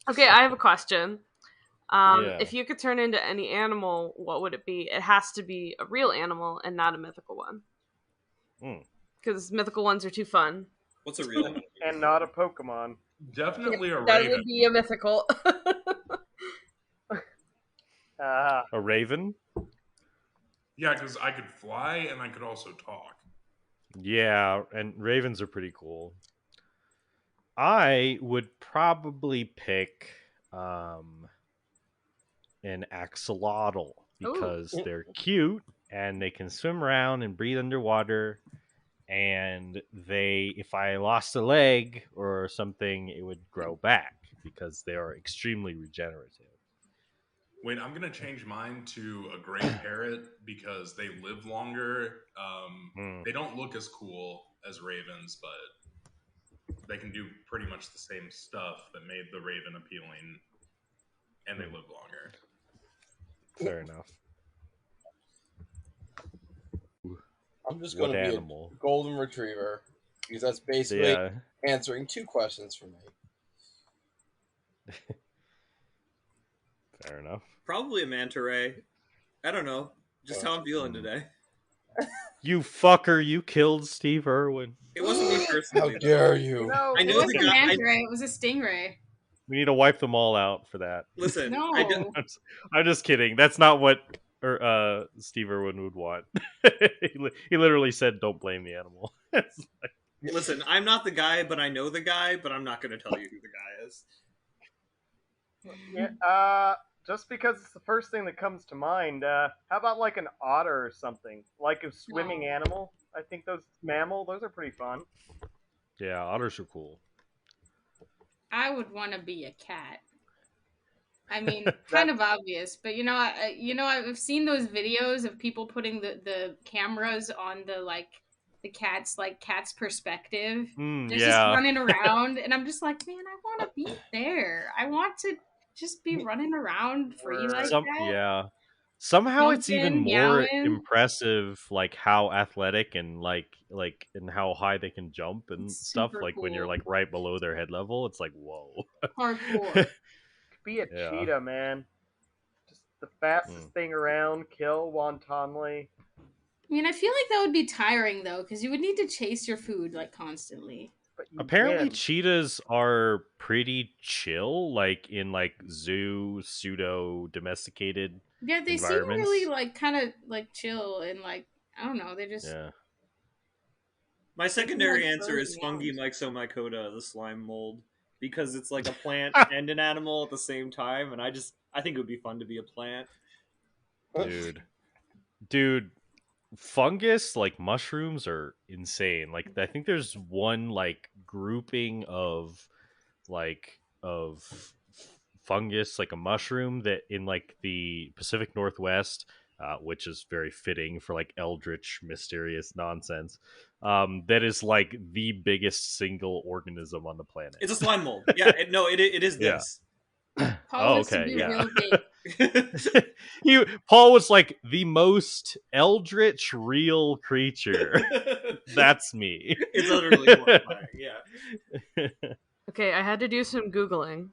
Okay, I have a question. Yeah. If you could turn into any animal, what would it be? It has to be a real animal and not a mythical one, Mm. because mythical ones are too fun. What's a real one? And not a Pokemon. Definitely a That raven. would be a mythical. Ah, A raven? Yeah, because I could fly and I could also talk. Yeah, and ravens are pretty cool. I would probably pick an axolotl because Ooh. they're cute and they can swim around and breathe underwater. And they, if I lost a leg or something, it would grow back because they are extremely regenerative. Wait, I'm gonna change mine to a gray parrot because they live longer. Mm. They don't look as cool as ravens, but they can do pretty much the same stuff that made the raven appealing, and they live longer. Fair enough. I'm just going What to be animal? a golden retriever because that's basically Yeah. answering 2 questions for me. Fair enough. Probably a manta ray. I don't know. Just how I'm feeling today. You fucker, you killed Steve Irwin. It wasn't me How personally. dare you? no, I It know the wasn't a guy. manta ray, it was a stingray. We need to wipe them all out for that. Listen, No. I'm just kidding. That's not what Steve Irwin would want. He literally said, "Don't blame the animal." listen. I'm not the guy, but I know the guy. But I'm not going to tell you who the guy is. yeah, just because it's the first thing that comes to mind. How about like an otter or something? Like a swimming animal? I think those those are pretty fun. Yeah, otters are cool. I would want to be a cat. I mean, kind of obvious, but I've seen those videos of people putting the cameras on the cat's perspective. They're just Yeah. running around, and I'm just like, man, I want to be there. I want to just be running around free like that. Yeah. Somehow it's even Jumping, more meowing. impressive, like how athletic and like and how high they can jump and It's stuff. super Like when you're cool. like right below their head level, it's like whoa. Hardcore. Be a Yeah. cheetah, man. Just the fastest thing around. Kill wantonly. I mean, I feel like that would be tiring though, because you would need to chase your food like constantly. But you Apparently, win. cheetahs are pretty chill, like in like zoo pseudo domesticated. Yeah, they seem environments. really like kind of like chill and like I don't know. They just Yeah. My secondary Like answer is bird fungi meows. myxomycota, the slime mold, because it's like a plant and an animal at the same time, and I think it would be fun to be a plant. Dude, fungus, like mushrooms, are insane. Like I think there's one like grouping of like of fungus, like a mushroom that in like the Pacific Northwest, which is very fitting for like eldritch mysterious nonsense, that is like the biggest single organism on the planet. It's a slime mold. Yeah, it is Yeah. this. Paul was to Okay, be yeah. real big. Paul was like the most eldritch real creature. That's me. It's utterly horrifying. Yeah. Okay, I had to do some Googling,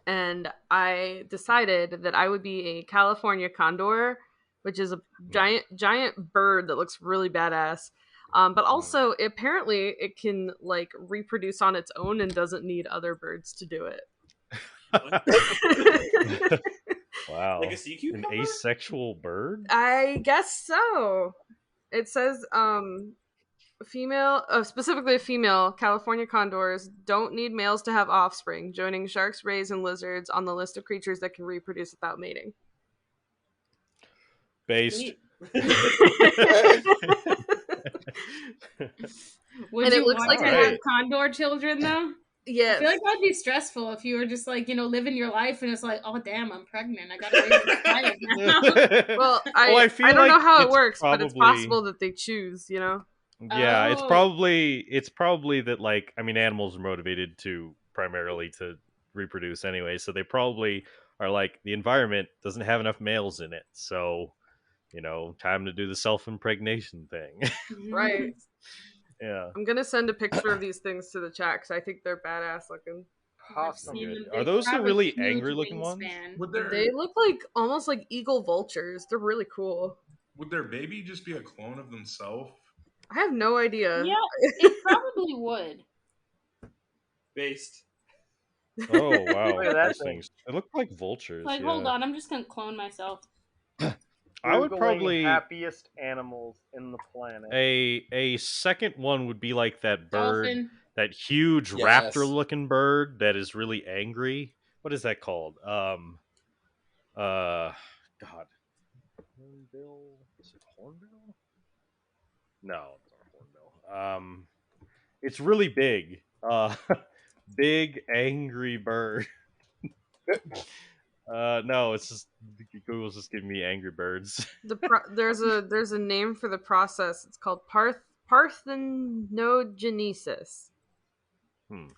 and I decided that I would be a California condor, which is a giant bird that looks really badass. But also, apparently, it can like reproduce on its own and doesn't need other birds to do it. Wow. Like a sea cucumber? An asexual bird? I guess so. It says female, specifically female California condors don't need males to have offspring, joining sharks, rays, and lizards on the list of creatures that can reproduce without mating. Based. Sweet. And Would it you looks want like to it- have condor children though? I Yes. feel like that'd be stressful if you were just like, living your life and it's like, oh damn, I'm pregnant. I gotta raise this child now. Well, Well, I feel don't know like how it it's works, but it's probably- possible that they choose, you know? Yeah, it's Oh. probably that, like, I mean, animals are motivated primarily to reproduce anyway, so they probably are like, the environment doesn't have enough males in it, so, time to do the self-impregnation thing. Right. Yeah. I'm gonna send a picture of these things to the chat because I think they're badass looking. Possum. Seen them. Are They those the have a really huge angry-looking ones? wingspan. Would their They look like almost like eagle vultures. They're really cool. would their baby just be a clone of themselves? I have no idea. Yeah, it probably would. Based. Oh wow, Look at that those thing. things. They look like vultures. Like, yeah. hold on, I'm just gonna clone myself. I would Googling probably happiest animals in the planet. a second one would be like that bird, Dolphin. that huge Yes. raptor-looking bird that is really angry. What is that called? God, hornbill. Is it hornbill? No, it's not hornbill. It's really big. Big angry bird. No, it's just Google's just giving me angry birds. There's a name for the process. It's called parthenogenesis.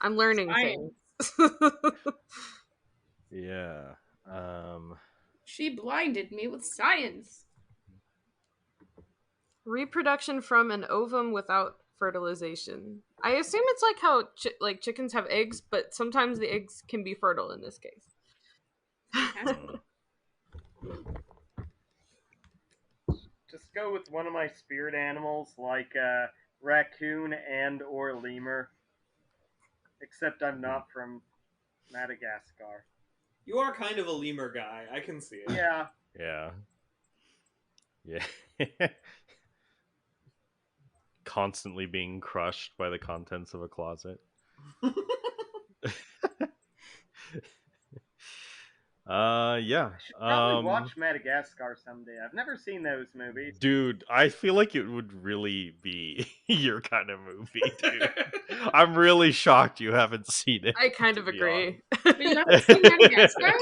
I'm learning Science. things. Yeah. She blinded me with science. Reproduction from an ovum without fertilization. I assume it's like how chickens have eggs, but sometimes the eggs can be fertile in this case. Just go with one of my spirit animals, like raccoon and or lemur. Except I'm not from Madagascar. You are kind of a lemur guy. I can see it. Yeah. Yeah. Yeah. Constantly being crushed by the contents of a closet. Yeah. Probably watch Madagascar someday. I've never seen those movies. Dude, I feel like it would really be your kind of movie, dude. I'm really shocked you haven't seen it. I kind of to be agree. But you haven't seen Madagascar?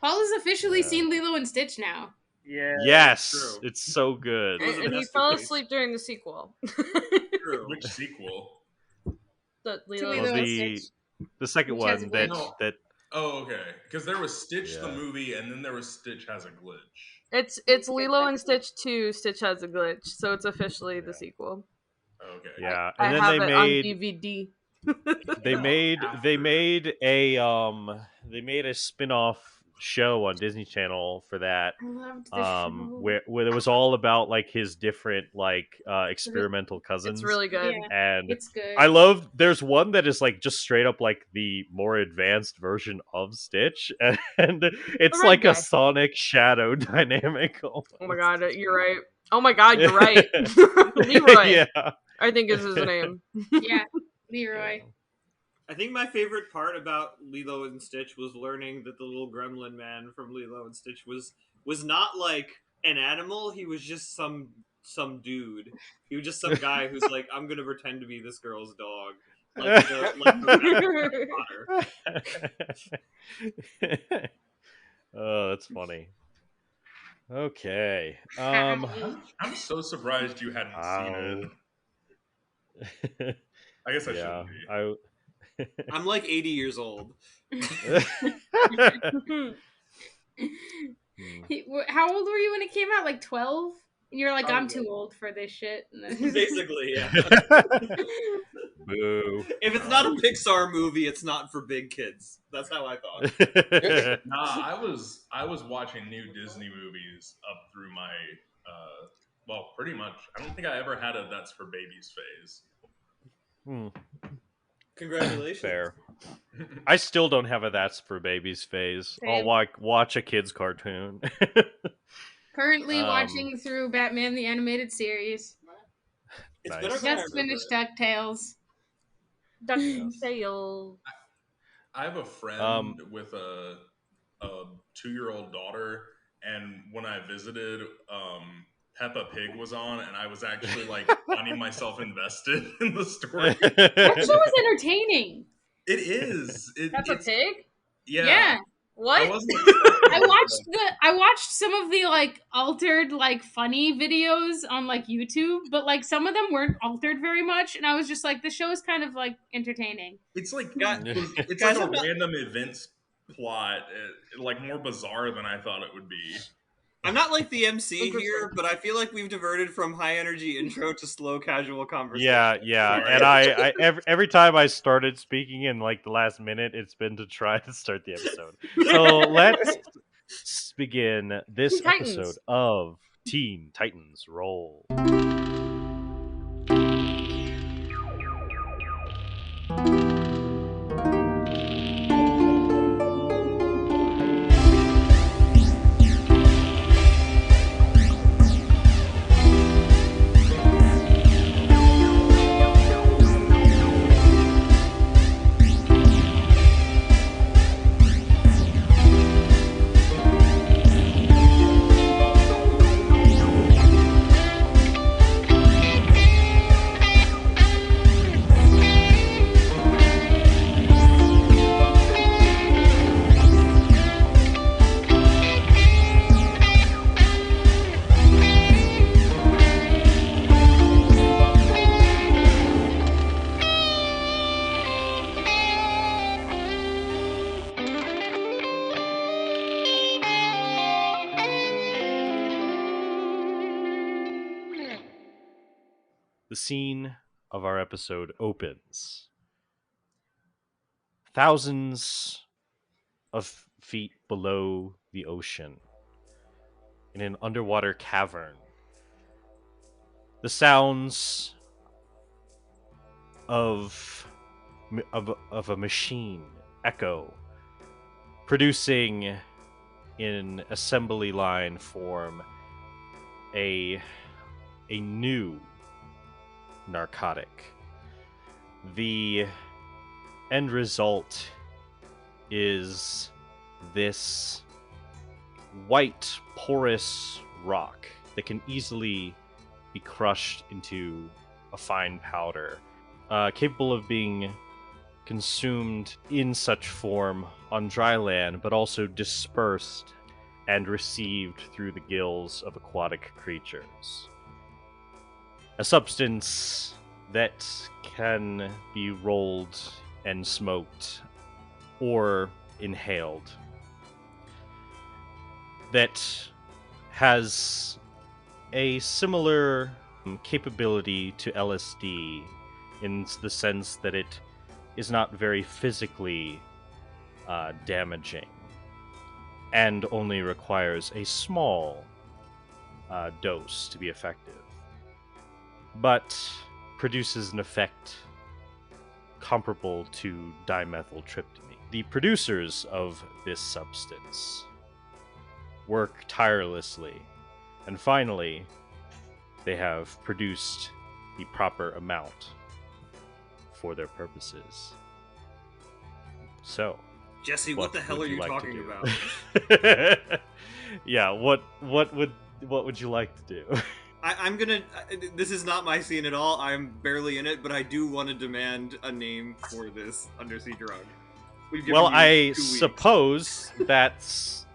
Paul has officially seen Lilo and Stitch now. Yeah. Yes, true. it's so good. It was a And he masterpiece. fell asleep during the sequel. True. Which sequel? The Lilo Lilo and and the Stitch. the second Which has one a that glitch. that Oh, okay. Because there was Stitch the Yeah. movie, and then there was Stitch Has a Glitch. It's Lilo and Stitch 2, Stitch Has a Glitch, so it's officially the sequel. Okay. yeah, I and then have they it made on DVD. they made they made a spin-off show on Disney Channel for that. I loved the show. Where it was all about like his different like experimental cousins. It's really good. Yeah, And it's good. I love there's one that is like just straight up like the more advanced version of Stitch, and it's red like guy. a Sonic Shadow dynamic. Oh my god, you're right. Oh my god, you're right. Leroy, Yeah. I think is his name. Yeah, Leroy. I think my favorite part about Lilo and Stitch was learning that the little gremlin man from Lilo and Stitch was not like an animal. He was just some dude. He was just some guy who's like, I'm gonna pretend to be this girl's dog. Like the Potter. Oh, that's funny. Okay. I'm so surprised you hadn't seen it. I guess I yeah. shouldn't be. I'm like 80 years old. How old were you when it came out? Like 12? And you're like, I'm Probably. too old for this shit. Basically, yeah. Boo. If it's not a Pixar movie, it's not for big kids. That's how I thought. Nah, I was watching new Disney movies up through my well, pretty much. I don't think I ever had a That's for Babies phase. Congratulations. Fair. I still don't have a That's for Babies phase. Same. I'll watch a kid's cartoon. Currently watching through Batman the Animated Series. It's Nice. better than I Just remember finished it. DuckTales. DuckTales. I have a friend with a 2-year-old daughter, and when I visited, Peppa Pig was on, and I was actually like finding myself invested in the story. That show was entertaining. It is. Peppa Pig? Yeah. What? I watched some of the like altered like funny videos on like YouTube, but like some of them weren't altered very much, and I was just like, the show is kind of like entertaining. It's like Guys, it's like a random events plot, like more bizarre than I thought it would be. I'm not like the MC Interesting. here, but I feel like we've diverted from high energy intro to slow casual conversation. Yeah, Sorry. and I every time I started speaking in like the last minute, it's been to try to start the episode. So let's begin this Teen Titans. episode of Teen Titans Roll. The scene of our episode opens thousands of feet below the ocean in an underwater cavern. The sounds of a machine echo, producing in assembly line form a new narcotic. The end result is this white, porous rock that can easily be crushed into a fine powder, capable of being consumed in such form on dry land, but also dispersed and received through the gills of aquatic creatures. A substance that can be rolled and smoked or inhaled, that has a similar capability to LSD in the sense that it is not very physically damaging and only requires a small dose to be effective, but produces an effect comparable to dimethyltryptamine. The producers of this substance work tirelessly, and finally, they have produced the proper amount for their purposes. So, Jesse, what the hell would are you like to talking do? about? Yeah, what would you like to do? I'm gonna. This is not my scene at all. I'm barely in it, but I do want to demand a name for this undersea drug. Well, I suppose that's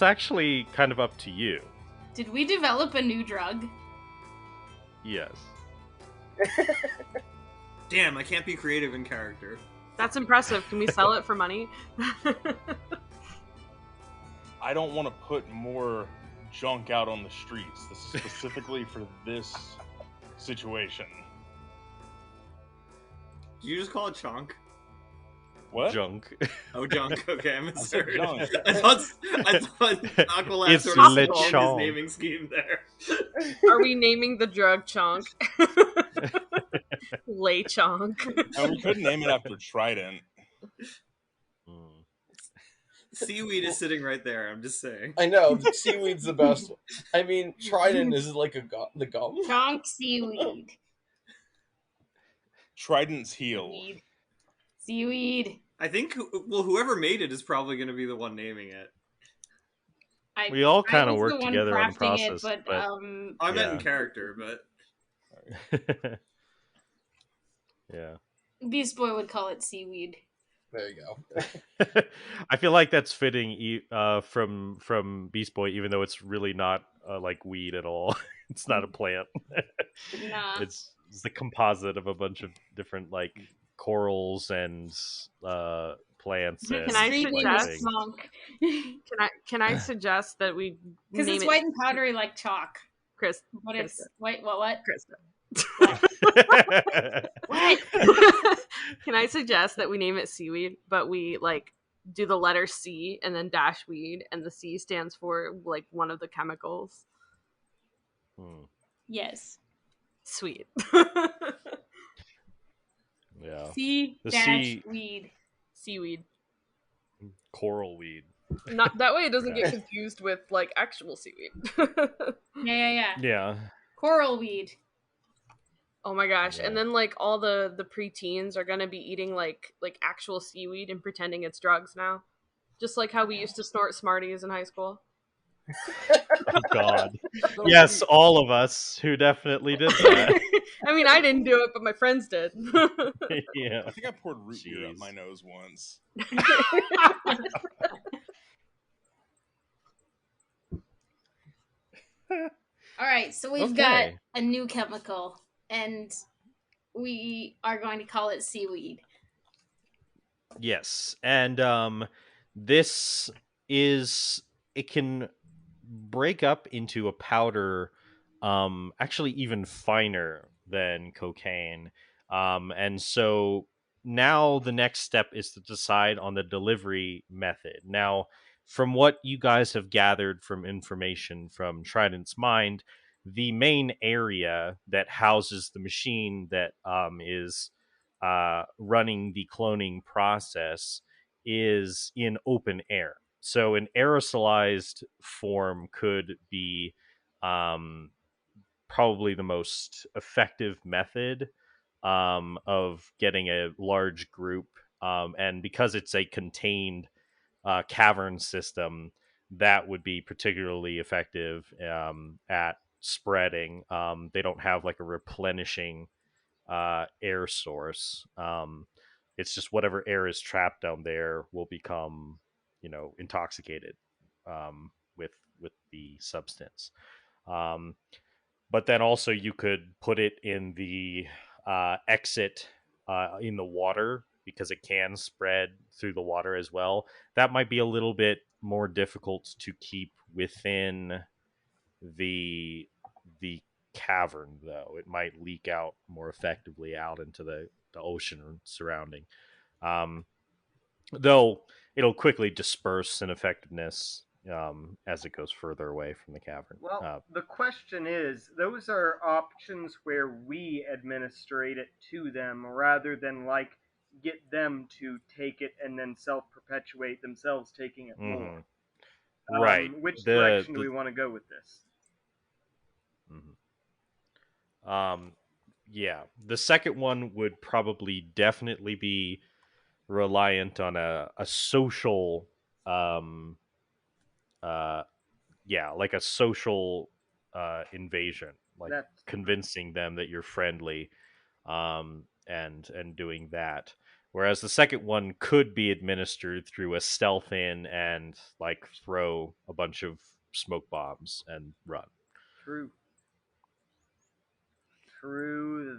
actually kind of up to you. Did we develop a new drug? Yes. Damn, I can't be creative in character. That's impressive. Can we sell it for money? I don't want to put more junk out on the streets. This is specifically for this situation. Did you just call it chonk? What? Junk. Oh, junk. Okay, I misheard. junk. I thought Aqualad It's sort of lechon. his naming scheme there. Are we naming the drug Chonk? Lay Chonk. And we couldn't name it after Trident. Seaweed is sitting right there. I'm just saying. I know, seaweed's the best. I mean, Trident is like the gum. Chonk seaweed. Trident's heel. Seaweed. I think, well, whoever made it is probably going to be the one naming it. We all kind of was work the one together on the crafting process. it, but I meant Yeah. in character, but Yeah. Beast Boy would call it seaweed. There you go. I feel like that's fitting from Beast Boy, even though it's really not like weed at all. It's not a plant. Nah. It's the composite of a bunch of different like corals and plants and Can I Streaming suggest- things. monk. Can I suggest that we Because name it's it white and powdery like chalk. Chris? But Krista. it's white. What? Krista. What? Can I suggest that we name it seaweed, but we like do the letter C and then dash weed, and the C stands for like one of the chemicals. Yes. Sweet. Yeah. C The dash C- weed. Seaweed. Coral weed. Not that way it doesn't Yeah. get confused with like actual seaweed. Yeah. Yeah. Coral weed. Oh my gosh. Yeah. And then like all the preteens are gonna be eating like actual seaweed and pretending it's drugs now. Just like how we used to snort Smarties in high school. Oh God. Yes, all of us who definitely did that. I mean, I didn't do it, but my friends did. Yeah. I think I poured root beer up Jeez. my nose once. All right, so we've got Okay. a new chemical, and we are going to call it seaweed. Yes, and this is it can break up into a powder, actually even finer than cocaine, and so now the next step is to decide on the delivery method. Now, from what you guys have gathered from information from Trident's mind, the main area that houses the machine that is running the cloning process is in open air. So an aerosolized form could be probably the most effective method of getting a large group. And because it's a contained cavern system, that would be particularly effective at spreading. They don't have like a replenishing air source. It's just whatever air is trapped down there will become, intoxicated with the substance. But then also you could put it in the exit in the water because it can spread through the water as well. That might be a little bit more difficult to keep within the cavern, though. It might leak out more effectively out into the ocean surrounding. Though it'll quickly disperse in effectiveness as it goes further away from the cavern. Well, the question is, those are options where we administrate it to them rather than like get them to take it and then self-perpetuate themselves taking it more. Right. Which direction do we want to go with this? Yeah, the second one would probably definitely be reliant on a social like a social invasion, like convincing them that you're friendly, and doing that. Whereas the second one could be administered through a stealth in and like throw a bunch of smoke bombs and run. True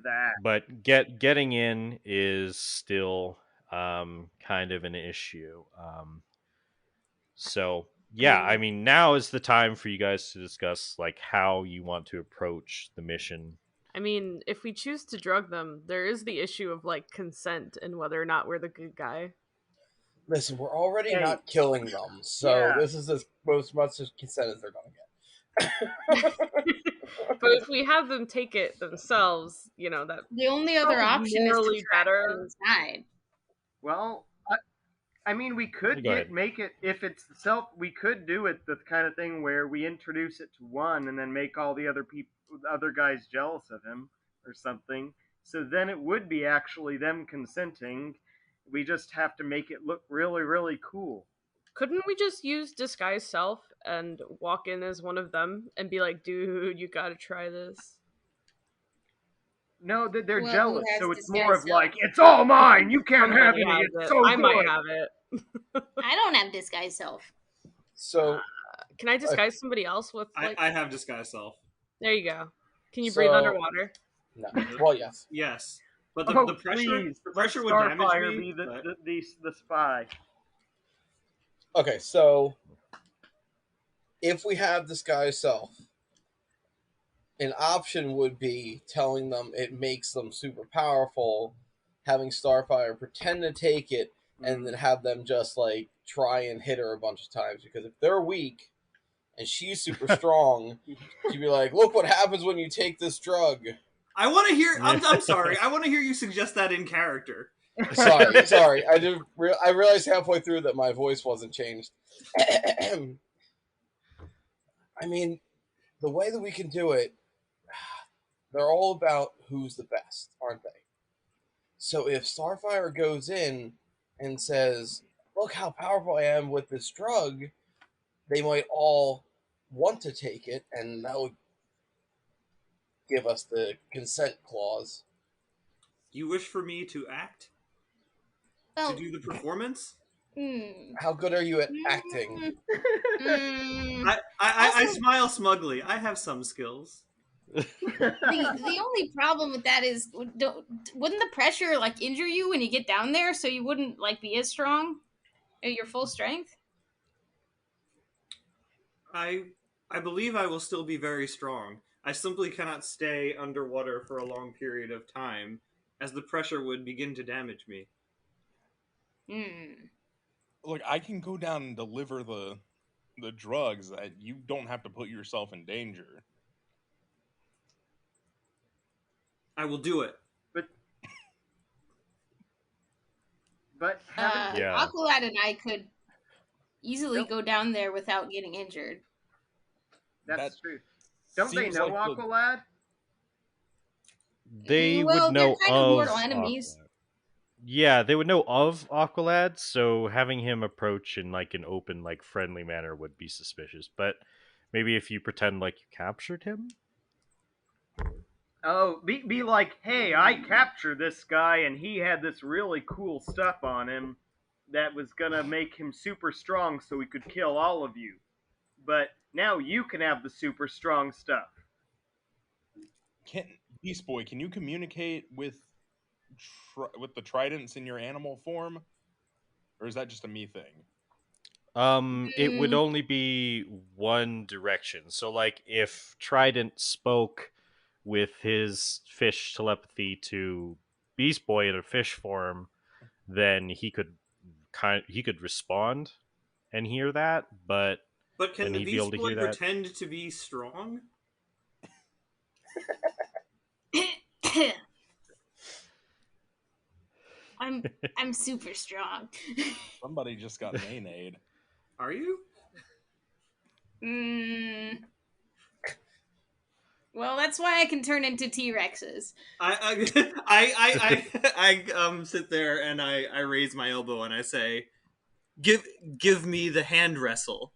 that. But getting in is still kind of an issue. So yeah, I mean, now is the time for you guys to discuss like how you want to approach the mission. I mean, if we choose to drug them, there is the issue of like consent and whether or not we're the good guy. Listen, we're already not killing them, so this is as much as consent as they're gonna get. But if we have them take it themselves, that the only other option is to trap them inside. Well, I mean, we could make it if it's we could do it the kind of thing where we introduce it to one and then make all the other guys jealous of him or something. So then it would be actually them consenting. We just have to make it look really, really cool. Couldn't we just use disguise self and walk in as one of them and be like, dude, you gotta try this? No, they're jealous, so it's more of like, it's all mine, you can't have any, it's so good. I might have it. I don't have disguise self. So, can I disguise somebody else with like... I have disguise self. There you go. Can you breathe underwater? No. Well, yes. Yes. But the pressure would damage Starfire me. Be the spy. Okay, so if we have this guy's self, an option would be telling them it makes them super powerful, having Starfire pretend to take it, and then have them just like try and hit her a bunch of times. Because if they're weak and she's super strong, she'd be like, "Look what happens when you take this drug." I want to hear. I'm sorry. I want to hear you suggest that in character. Sorry. I realized halfway through that my voice wasn't changed. I mean, the way that we can do it, they're all about who's the best, aren't they? So if Starfire goes in and says, "Look how powerful I am with this drug," they might all want to take it, and that would give us the consent clause. You wish for me to act? To do the performance? How good are you at acting? I smile smugly. I have some skills. The only problem with that is, wouldn't the pressure like injure you when you get down there, so you wouldn't like be as strong at your full strength? I believe I will still be very strong. I simply cannot stay underwater for a long period of time, as the pressure would begin to damage me. Look, I can go down and deliver the drugs. You don't have to put yourself in danger. I will do it. But Aqualad and I could easily go down there without getting injured. That's true. Don't they know Aqualad? They would know kind of mortal enemies. Aqualad. Yeah, they would know of Aqualad, so having him approach in like an open, like friendly manner would be suspicious. But maybe if you pretend like you captured him. Oh, be like, "Hey, I captured this guy, and he had this really cool stuff on him that was gonna make him super strong, so he could kill all of you. But now you can have the super strong stuff." Beast Boy, can you communicate with the Tridents in your animal form, or is that just a me thing? It would only be one direction. So, like, if Trident spoke with his fish telepathy to Beast Boy in a fish form, then he could respond and hear that. But can the Beast Boy pretend to be strong? I'm super strong. Somebody just got nay-nayed. Are you? Well, that's why I can turn into T-Rexes. I sit there and I raise my elbow and I say, "Give me the hand wrestle."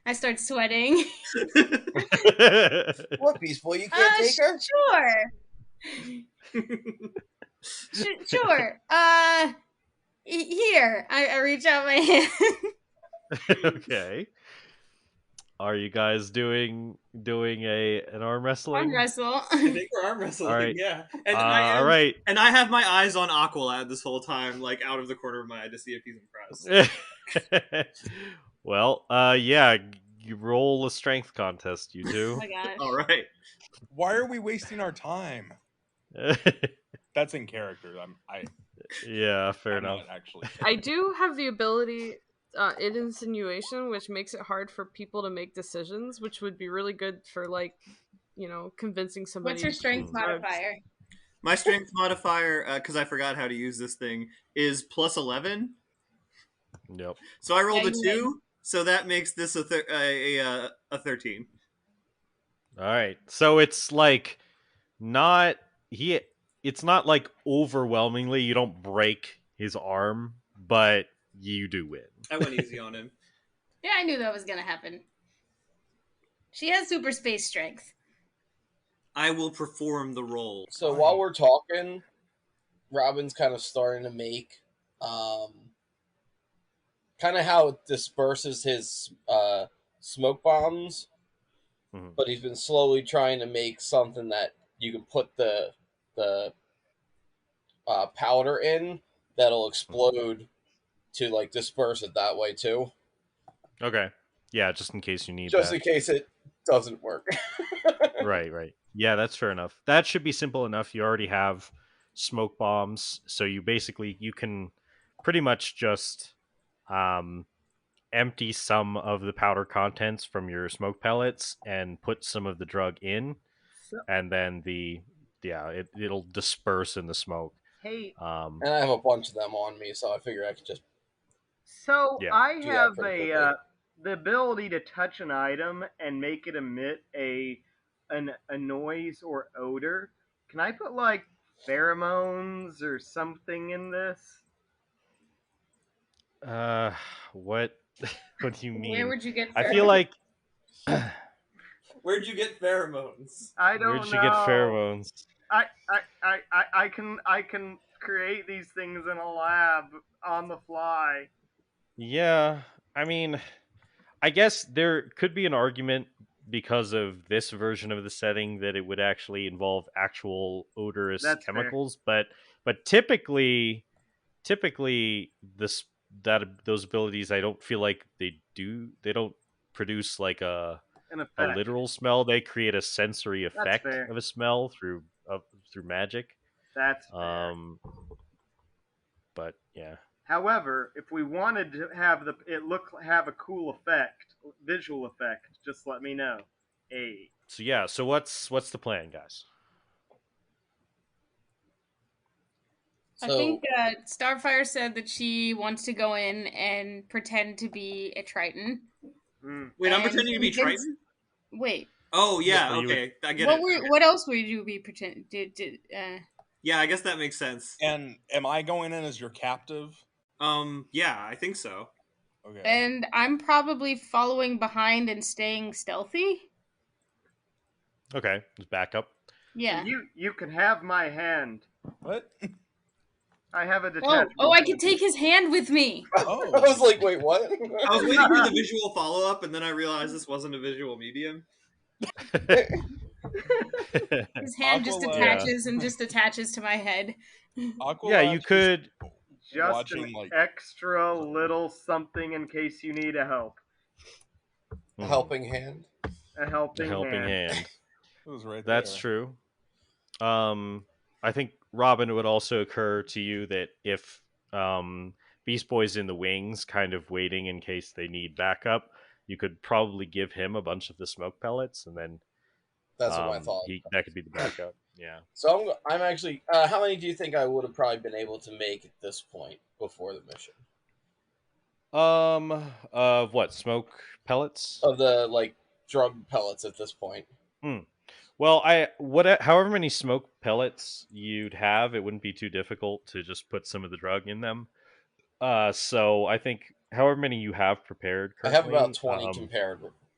I start sweating. What, Beast Boy? You can't take her? Sure. Here. I reach out my hand. Okay. Are you guys doing an arm wrestling? Arm wrestle. I think we're arm wrestling, all right. yeah. And all right. And I have my eyes on Aqualad this whole time, like out of the corner of my eye to see if he's impressed. Well, yeah, you roll a strength contest, you two. Oh my gosh. All right. Why are we wasting our time? That's in character. Yeah, fair enough. Actually, I do have the ability in insinuation, which makes it hard for people to make decisions, which would be really good for, like, convincing somebody. What's your strength modifier? My strength modifier, because I forgot how to use this thing, is plus 11. Yep. So I rolled a 2, so that makes this a 13. All right. So it's like it's not like overwhelmingly you don't break his arm, but you do win. I went easy on him. Yeah, I knew that was going to happen. She has super space strength. I will perform the role. So while we're talking, Robin's kind of starting to make kind of how it disperses his smoke bombs. but he's been slowly trying to make something that you can put the powder in that'll explode to like disperse it that way too. Okay. Yeah, just in case you need just that. in case it doesn't work. Right. Yeah, that's fair enough. That should be simple enough. You already have smoke bombs, so you can pretty much just empty some of the powder contents from your smoke pellets and put some of the drug in, and then it'll disperse in the smoke. Hey, and I have a bunch of them on me, so I figure I could just. So Yeah. I Do that have pretty quickly. the ability to touch an item and make it emit a noise or odor. Can I put like pheromones or something in this? What what do you mean? Where would you get? I feel like Where'd you get pheromones? I don't where'd know. you get pheromones? I can create these things in a lab on the fly. Yeah, I mean, I guess there could be an argument because of this version of the setting that it would actually involve actual odorous That's fair. chemicals, but typically this that those abilities, I don't feel like they don't produce like a An effect. literal smell. They create a sensory effect fair. of a smell through magic. That's fair. But yeah. However, if we wanted to have have a cool effect, visual effect, just let me know. Hey. So yeah, so what's the plan, guys? I think Starfire said that she wants to go in and pretend to be a Triton. Wait, I'm pretending to be Triton? Wait. Oh, yeah, okay. I get it. What else would you be pretending? Yeah, I guess that makes sense. And am I going in as your captive? Yeah, I think so. Okay. And I'm probably following behind and staying stealthy. Okay, just back up. Yeah. You can have my hand. What? I have a detachable. Oh, I can take his hand with me. Oh. I was like, wait, what? I was waiting for the visual follow-up, and then I realized this wasn't a visual medium. His hand just attaches to my head. Aqualad, yeah, you could just watching, an extra little something in case you need a help. A helping hand. A helping hand. It was right That's there. true. I think, Robin, it would also occur to you that if Beast Boy's in the wings, kind of waiting in case they need backup, you could probably give him a bunch of the smoke pellets, and then that's what I thought. That could be the backup. Yeah. So I'm actually. How many do you think I would have probably been able to make at this point before the mission? Of what, smoke pellets? Of the drug pellets at this point. Well, however many smoke pellets you'd have, it wouldn't be too difficult to just put some of the drug in them. So I think however many you have prepared currently, I have about 20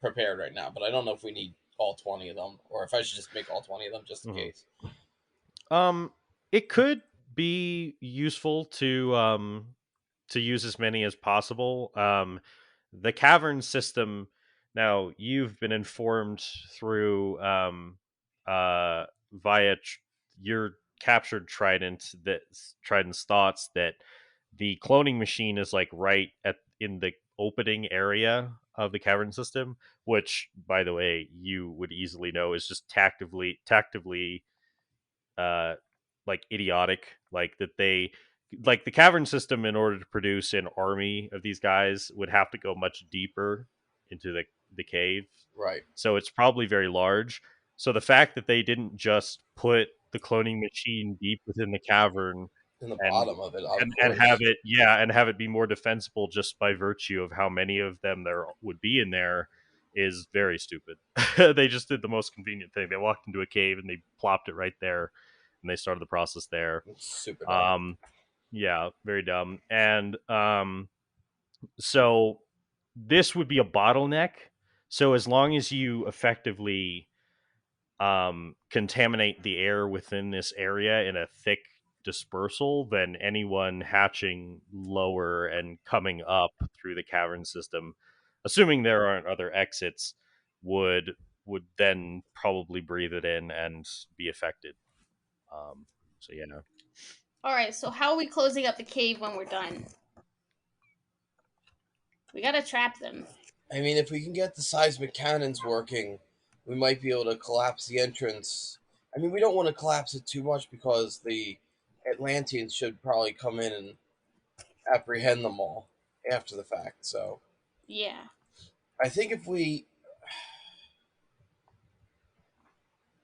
prepared right now, but I don't know if we need all 20 of them, or if I should just make all 20 of them just in case. It could be useful to use as many as possible. The cavern system. Now, you've been informed through via your captured Trident's thoughts that the cloning machine is like right in the opening area of the cavern system, which, by the way, you would easily know is just tactively like idiotic. Like that they like the cavern system, in order to produce an army of these guys, would have to go much deeper into the cave. Right. So it's probably very large. So the fact that they didn't just put the cloning machine deep within the cavern in the bottom of it, and have it be more defensible just by virtue of how many of them there would be in there is very stupid. They just did the most convenient thing. They walked into a cave and they plopped it right there, and they started the process there. It's super dumb. Yeah, very dumb. And so this would be a bottleneck. So as long as you effectively contaminate the air within this area in a thick dispersal, then anyone hatching lower and coming up through the cavern system, assuming there aren't other exits, would would then probably breathe it in and be affected. So yeah. All right, so how are we closing up the cave when we're done? We gotta trap them. I mean, if we can get the seismic cannons working, we might be able to collapse the entrance. I mean, we don't want to collapse it too much because the Atlanteans should probably come in and apprehend them all after the fact. So Yeah. I think if we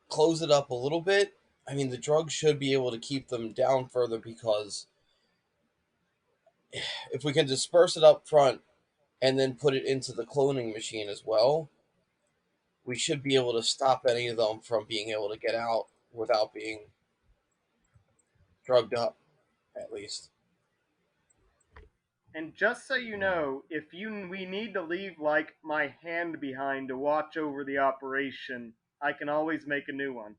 close it up a little bit, I mean, the drugs should be able to keep them down further, because if we can disperse it up front and then put it into the cloning machine as well, we should be able to stop any of them from being able to get out without being drugged up, at least. And just so you know, we need to leave like my hand behind to watch over the operation, I can always make a new one.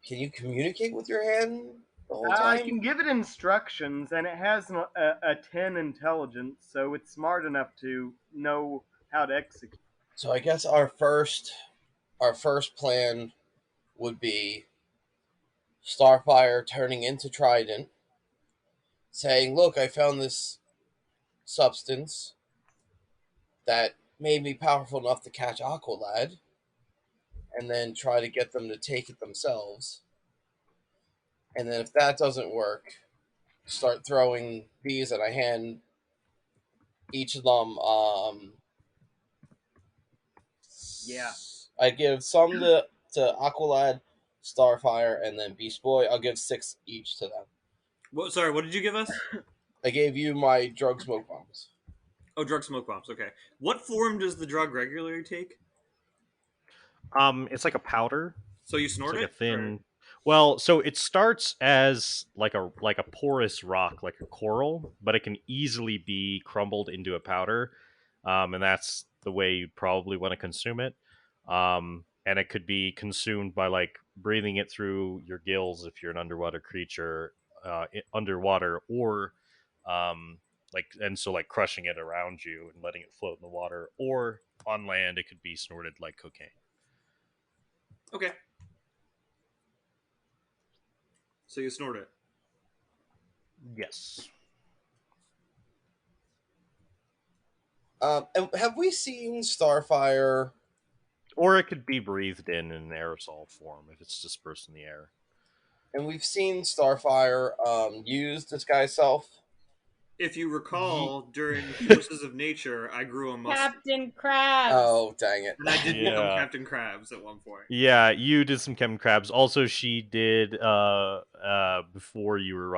Can you communicate with your hand the whole time? I can give it instructions, and it has a 10 intelligence, so it's smart enough to know how to execute. So I guess our first plan would be Starfire turning into Trident, saying, "Look, I found this substance that made me powerful enough to catch Aqualad," and then try to get them to take it themselves. And then if that doesn't work, start throwing these, and I hand each of them. Yeah. I give some to Aqualad, Starfire, and then Beast Boy. I'll give 6 each to them. What? Sorry, what did you give us? I gave you my drug smoke bombs. Oh, drug smoke bombs. Okay. What form does the drug regularly take? It's like a powder. So you snort like it? a thin. Or... Well, so it starts as like a porous rock, like a coral, but it can easily be crumbled into a powder, and that's the way you probably want to consume it. And it could be consumed by like breathing it through your gills if you're an underwater creature, underwater, or like crushing it around you and letting it float in the water, or on land it could be snorted like cocaine. Okay. So you snort it. Yes. And have we seen Starfire? Or it could be breathed in an aerosol form if it's dispersed in the air. And we've seen Starfire use Disguise Self. If you recall, during Forces of Nature, I grew a mustache. Captain Krabs. Oh, dang it. And I did become Captain Krabs at one point. Yeah, you did some Captain Krabs. Also, she did, before you were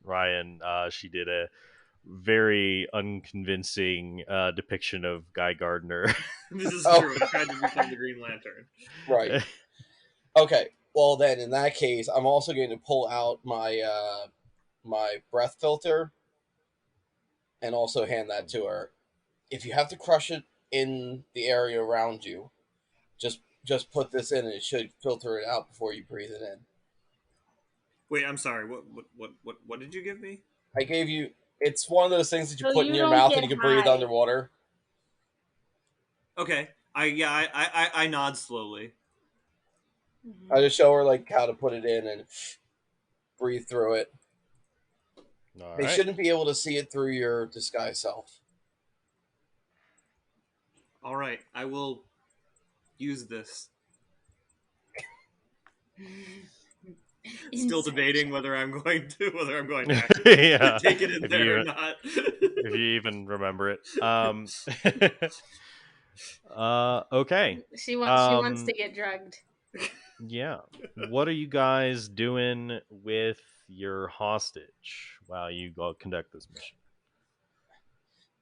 Ryan, she did a very unconvincing depiction of Guy Gardner. This is true. I tried to become the Green Lantern. Right. Okay. Well, then, in that case, I'm also going to pull out my my breath filter and also hand that to her. If you have to crush it in the area around you, just put this in and it should filter it out before you breathe it in. Wait, I'm sorry. What did you give me? I gave you. It's one of those things that you So put you in your don't mouth get and you can breathe high. underwater. Okay. I nod slowly. Mhm. I just show her like how to put it in and breathe through it. All They right. shouldn't be able to see it through your disguise self. All right, I will use this. Still debating whether I'm going to actually Yeah. take it in If there you- or not. If you even remember it. Okay. She wants to get drugged. Yeah. What are you guys doing with your hostage while you go conduct this mission?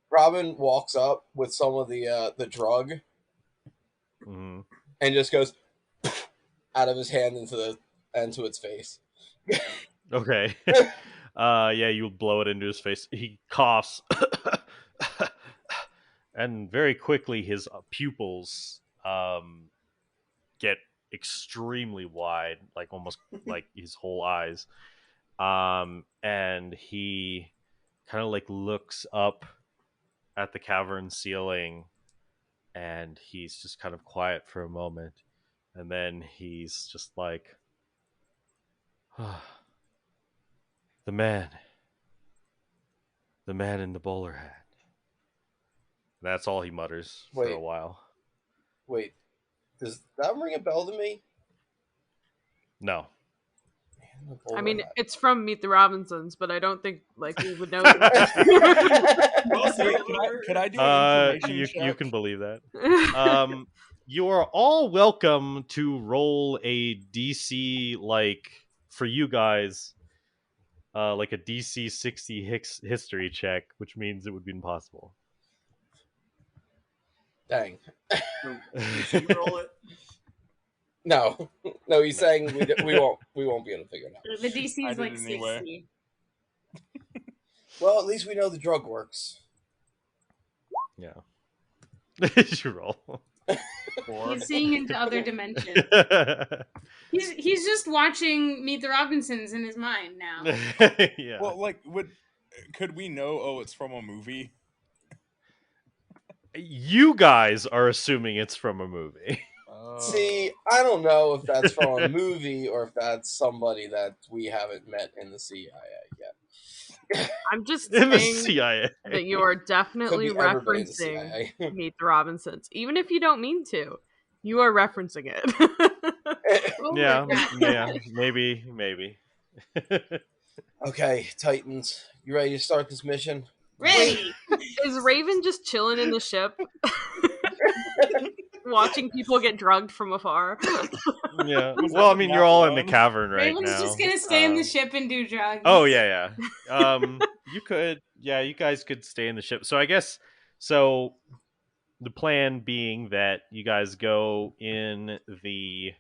Robin walks up with some of the drug Mm-hmm. and just goes out of his hand into its face. Okay. Yeah, you blow it into his face. He coughs. And very quickly his pupils get extremely wide, like almost like his whole eyes. And he kind of like looks up at the cavern ceiling and he's just kind of quiet for a moment, and then he's just like, the man in the bowler hat. That's all he mutters for a while. Wait, does that ring a bell to me? No. I mean, it's from Meet the Robinsons, but I don't think like we would know. Could I do an information check? You can believe that. You are all welcome to roll a DC, like, for you guys, like a DC 60 history check, which means it would be impossible. Dang. Should you roll it? No, he's saying we won't be able to figure it out. The DC is like 60. Well, at least we know the drug works. Yeah. You roll. He's seeing into other dimensions. He's just watching Meet the Robinsons in his mind now. Yeah. Well, like, could we know? Oh, it's from a movie. You guys are assuming it's from a movie. See, I don't know if that's from a movie or if that's somebody that we haven't met in the CIA yet. I'm just in the saying CIA that you are definitely referencing Meet the Robinsons, even if you don't mean to. You are referencing it. Yeah, maybe. Okay, Titans, you ready to start this mission? Ready. Is Raven just chilling in the ship? Watching people get drugged from afar. Yeah. Well, I mean, you're all in the cavern right Raven's now. just gonna stay in the ship and do drugs. Oh yeah. You could, you guys could stay in the ship. So I guess, the plan being that you guys go in the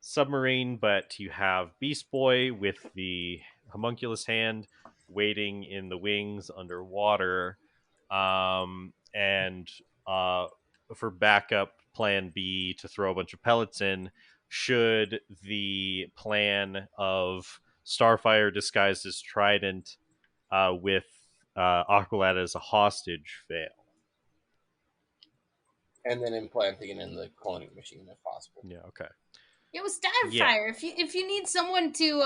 submarine, but you have Beast Boy with the homunculus hand waiting in the wings underwater, and for backup, plan B to throw a bunch of pellets in should the plan of Starfire disguised as Trident with Aqualad as a hostage fail. And then implanting it in the cloning machine if possible. Yeah, okay. It was Starfire. Yeah. If you need someone to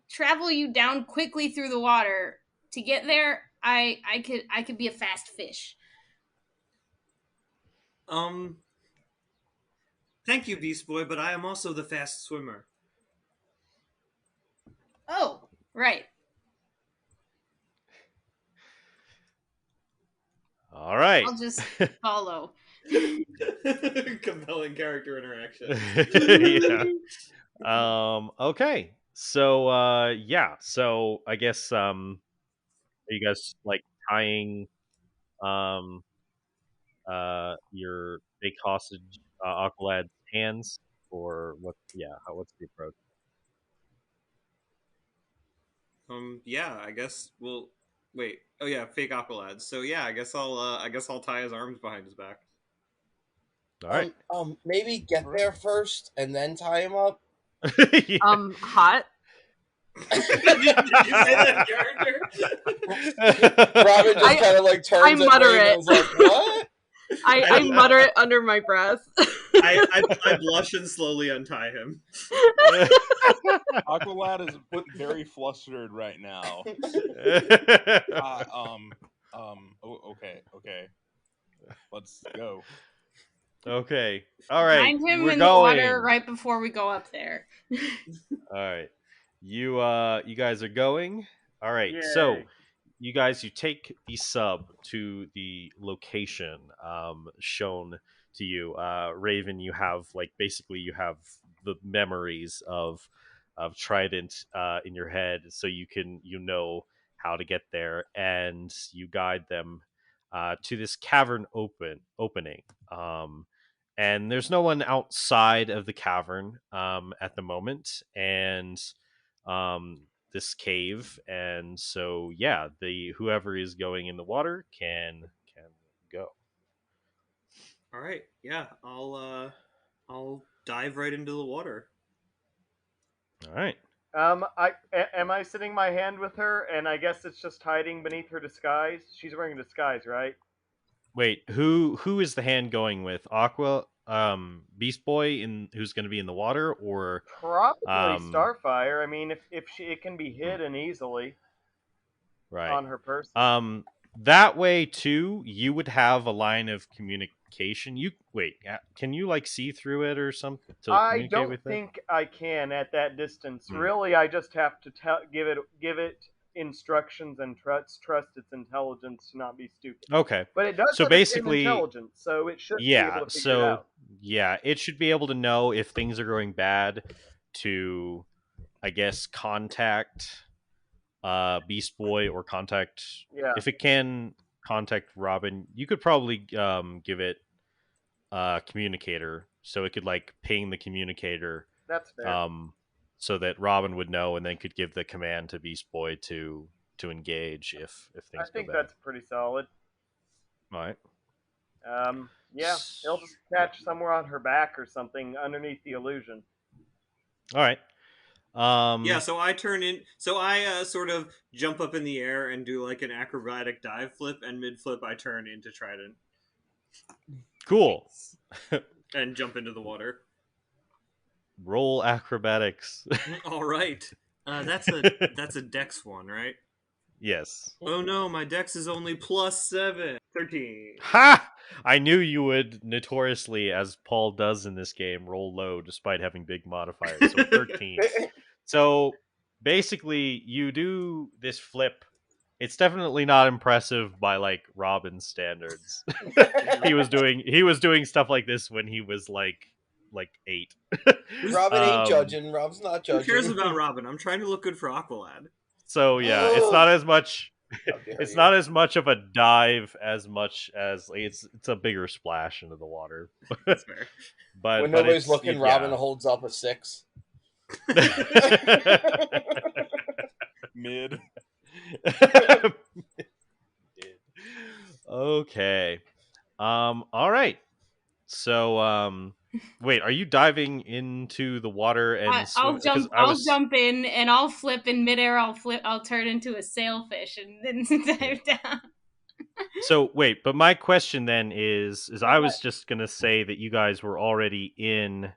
travel you down quickly through the water to get there, I could be a fast fish. Thank you, Beast Boy, but I am also the fast swimmer. Oh, right. All right. I'll just follow. Compelling character interaction. Yeah. Okay. So so I guess are you guys like tying your big hostage Aqualad's hands, or what? Yeah, what's the approach? Yeah, I guess we'll wait. Oh yeah, fake Aqualad. So yeah, I guess I'll tie his arms behind his back. All right. Maybe get there first and then tie him up. Yeah. Hot. Did you say that character? Robin just kind of like turns. I mutter it. And like, what? I mutter it under my breath. I blush and slowly untie him. Aqualad is very flustered right now. Okay. Let's go. Okay. All right. Find him We're in going. the water right before we go up there. All right. You guys are going. All right. Yay. So you guys, you take the sub to the location shown to you. Raven, you have basically you have the memories of Trident in your head, so you know how to get there, and you guide them to this cavern opening. And there's no one outside of the cavern at the moment, and this cave, and so whoever is going in the water can go. All right, yeah, I'll dive right into the water. All right. Am I sitting my hand with her, and I guess it's just hiding beneath her disguise? She's wearing a disguise, right? Wait, who is the hand going with? Aqua, Beast Boy, who's going to be in the water, or Probably Starfire. I mean, if it can be hidden easily right on her person. that way too, you would have a line of communication. Can you like see through it or something to I communicate don't with it? think I can at that distance. Really, I just have to give it instructions and trust its intelligence to not be stupid. Okay, But it does so understand basically, intelligence, so it should be able to figure it out. yeah, it should be able to know if things are going bad to, I guess, contact Beast Boy or contact. Yeah. If it can contact Robin, you could probably give it communicator, so it could like ping the communicator. That's fair. So that Robin would know and then could give the command to Beast Boy to engage if things I think go bad. that's pretty solid. All right. Yeah, it'll just catch somewhere on her back or something underneath the illusion. All right. Yeah, so I turn in. So I sort of jump up in the air and do like an acrobatic dive flip, and mid flip I turn into Trident. Cool. And jump into the water. Roll acrobatics. All right. That's a dex one, right? Yes. Oh no, my dex is only +7. 13. Ha! I knew you would notoriously, as Paul does in this game, roll low despite having big modifiers. So 13. So basically, you do this flip. It's definitely not impressive by like Robin's standards. he was doing stuff like this when he was like 8. Robin ain't judging. Robin's not judging. Who cares about Robin? I'm trying to look good for Aqualad. So yeah, it's not as much. It's not as much of a dive as much as like, it's a bigger splash into the water. That's fair. But when nobody's looking, Robin holds up a 6. Mid. Okay. All right. So wait, are you diving into the water and I'll jump in and I'll flip in midair. I'll turn into a sailfish and then dive down. So wait, but my question then is I was just gonna say that you guys were already in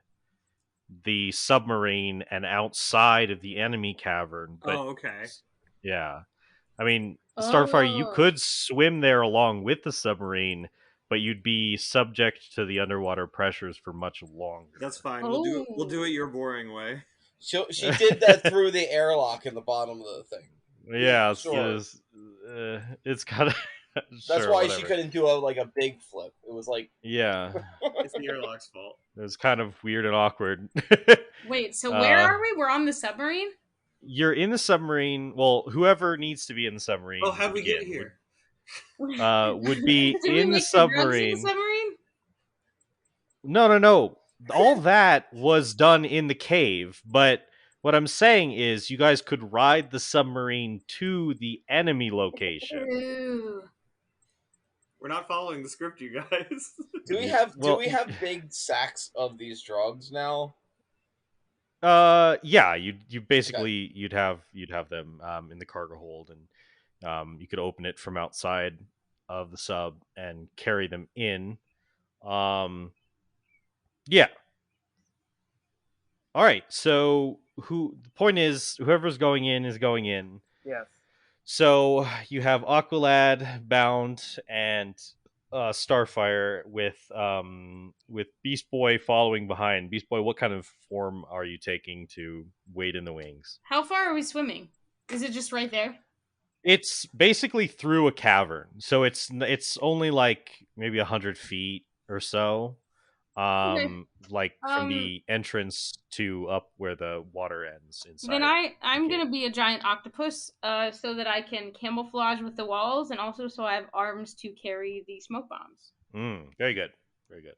the submarine and outside of the enemy cavern. But, okay. Yeah. I mean, Starfire, you could swim there along with the submarine, but you'd be subject to the underwater pressures for much longer. That's fine. We'll do it your boring way. She did that through the airlock in the bottom of the thing. Yeah, sure. It's kind of. That's why she couldn't do a big flip. It was like yeah, it's the airlock's fault. It was kind of weird and awkward. Wait, so where are we? We're on the submarine? You're in the submarine. Well, whoever needs to be in the submarine. Oh, how'd we get here? Would be in the submarine. No. All that was done in the cave, but what I'm saying is you guys could ride the submarine to the enemy location. Ooh. We're not following the script, you guys. Do we have big sacks of these drugs now? Yeah, you basically you'd have them in the cargo hold, and you could open it from outside of the sub and carry them in. Yeah. All right. So the point is, whoever's going in is going in. Yes. So you have Aqualad bound and Starfire with Beast Boy following behind. Beast Boy, what kind of form are you taking to wait in the wings? How far are we swimming? Is it just right there? It's basically through a cavern, so it's only like maybe 100 feet or so. Like from the entrance to up where the water ends inside. Then I'm gonna be a giant octopus, so that I can camouflage with the walls, and also so I have arms to carry the smoke bombs. Very good, very good.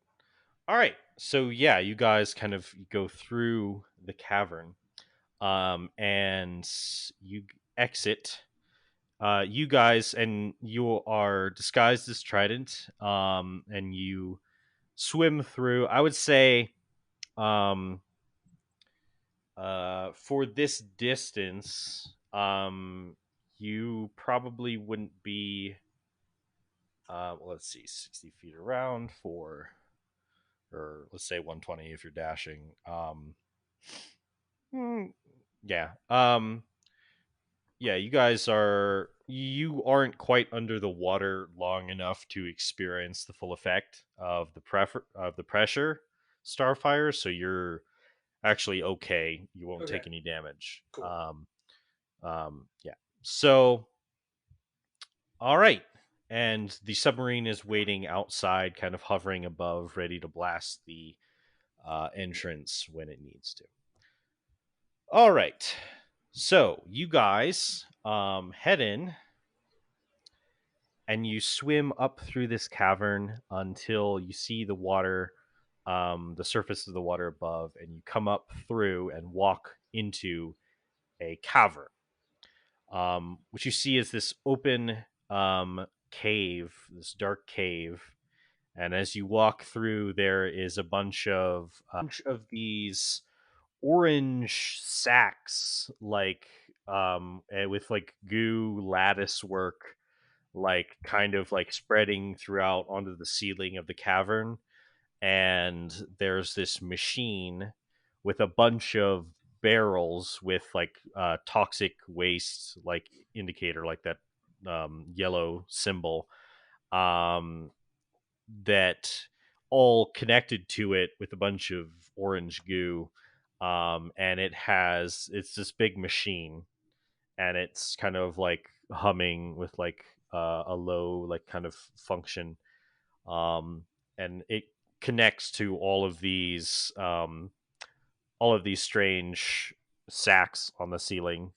All right, so yeah, you guys kind of go through the cavern, and you exit. You guys, and you are disguised as Trident, and you swim through. I would say for this distance you probably wouldn't be let's see, 60 feet around or let's say 120 if you're dashing. Yeah. Yeah, you aren't quite under the water long enough to experience the full effect of the pressure starfire, so you're actually okay. You won't take any damage. Cool. Yeah. So, all right. And the submarine is waiting outside, kind of hovering above, ready to blast the entrance when it needs to. All right. So, you guys head in and you swim up through this cavern until you see the water, the surface of the water above, and you come up through and walk into a cavern. What you see is this open cave, this dark cave, and as you walk through, there is a bunch of these orange sacks, like with like goo lattice work, like kind of like spreading throughout onto the ceiling of the cavern. And there's this machine with a bunch of barrels with like toxic waste like indicator, like that yellow symbol, um, that all connected to it with a bunch of orange goo. And it's this big machine, and it's kind of like humming with like a low like kind of function, and it connects to all of these strange sacks on the ceiling,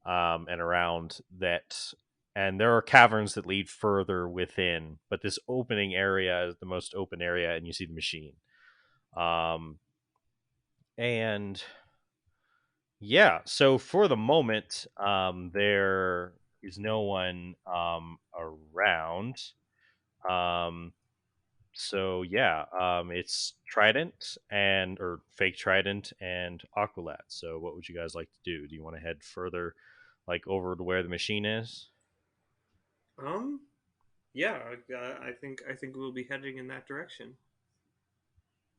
and around that. And there are caverns that lead further within, but this opening area is the most open area, and you see the machine. And yeah, so for the moment, there is no one around. So yeah, it's Trident or fake Trident and Aqualad. So what would you guys like to do? Do you want to head further, like over to where the machine is? Yeah, I think we'll be heading in that direction.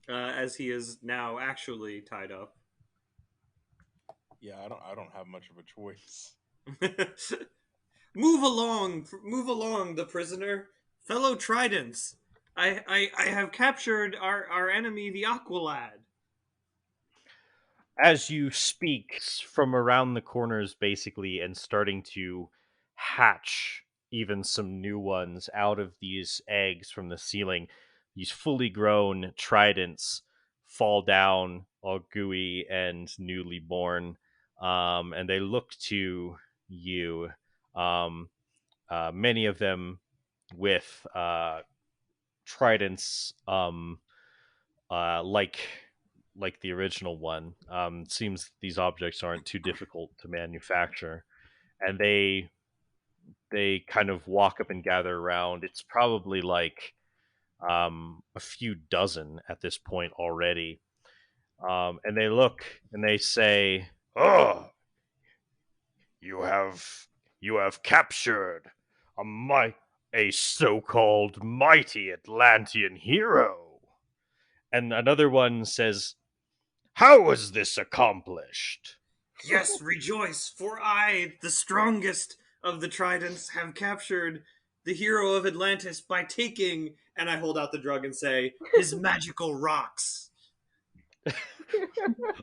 As he is now actually tied up. Yeah, I don't have much of a choice. Move along, the prisoner, fellow Tridents. I have captured our enemy, the Aqualad. As you speak from around the corners, basically, and starting to hatch even some new ones out of these eggs from the ceiling, these fully grown tridents fall down, all gooey and newly born, and they look to you. Um, Many of them with tridents, like the original one. Seems these objects aren't too difficult to manufacture, and they kind of walk up and gather around. It's probably like a few dozen at this point already, and they look and they say, "Oh, you have captured a so-called mighty Atlantean hero." And another one says, "How was this accomplished?" Yes, rejoice, for I, the strongest of the Tridents, have captured the hero of Atlantis by taking, and I hold out the drug and say, his magical rocks.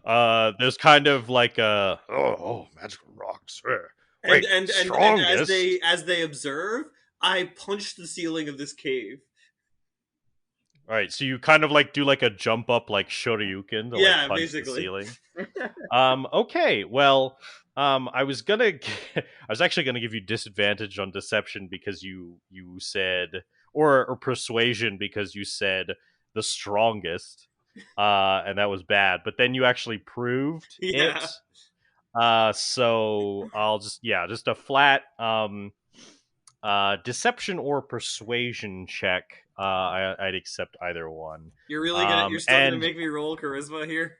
There's kind of like a magical rocks. Wait, And strongest. as they observe, I punch the ceiling of this cave. All right, so you kind of like do like a jump up like Shoryuken to like punch basically. the ceiling. Okay, well, I was actually gonna give you disadvantage on deception because you said, or persuasion because you said the strongest, and that was bad. But then you actually proved Yeah. it. So I'll just a flat deception or persuasion check. I'd accept either one. You're still gonna make me roll charisma here?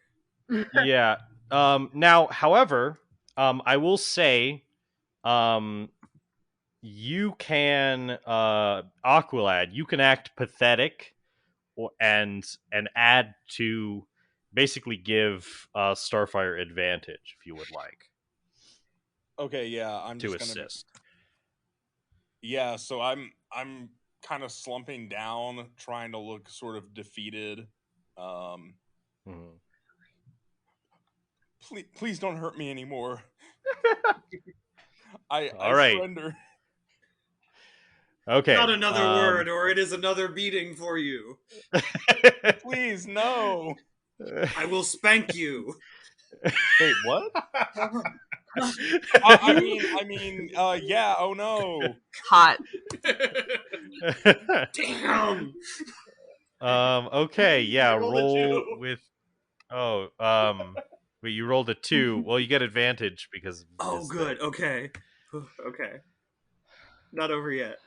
Yeah. Now, however, I will say, you can Aqualad, you can act pathetic and add to basically give Starfire advantage if you would like Okay, yeah, I'm to just gonna. assist. Yeah, so I'm kind of slumping down, trying to look sort of defeated. Please don't hurt me anymore. I surrender. Okay. Not another word, or it is another beating for you. Please, no. I will spank you. Wait, what? I mean, yeah. Oh no. Hot. Damn. Okay, yeah. rolled a Roll 2. with. Oh, wait. You rolled a 2. Well, you get advantage because. Oh, good. Thing. Okay. Okay. Not over yet.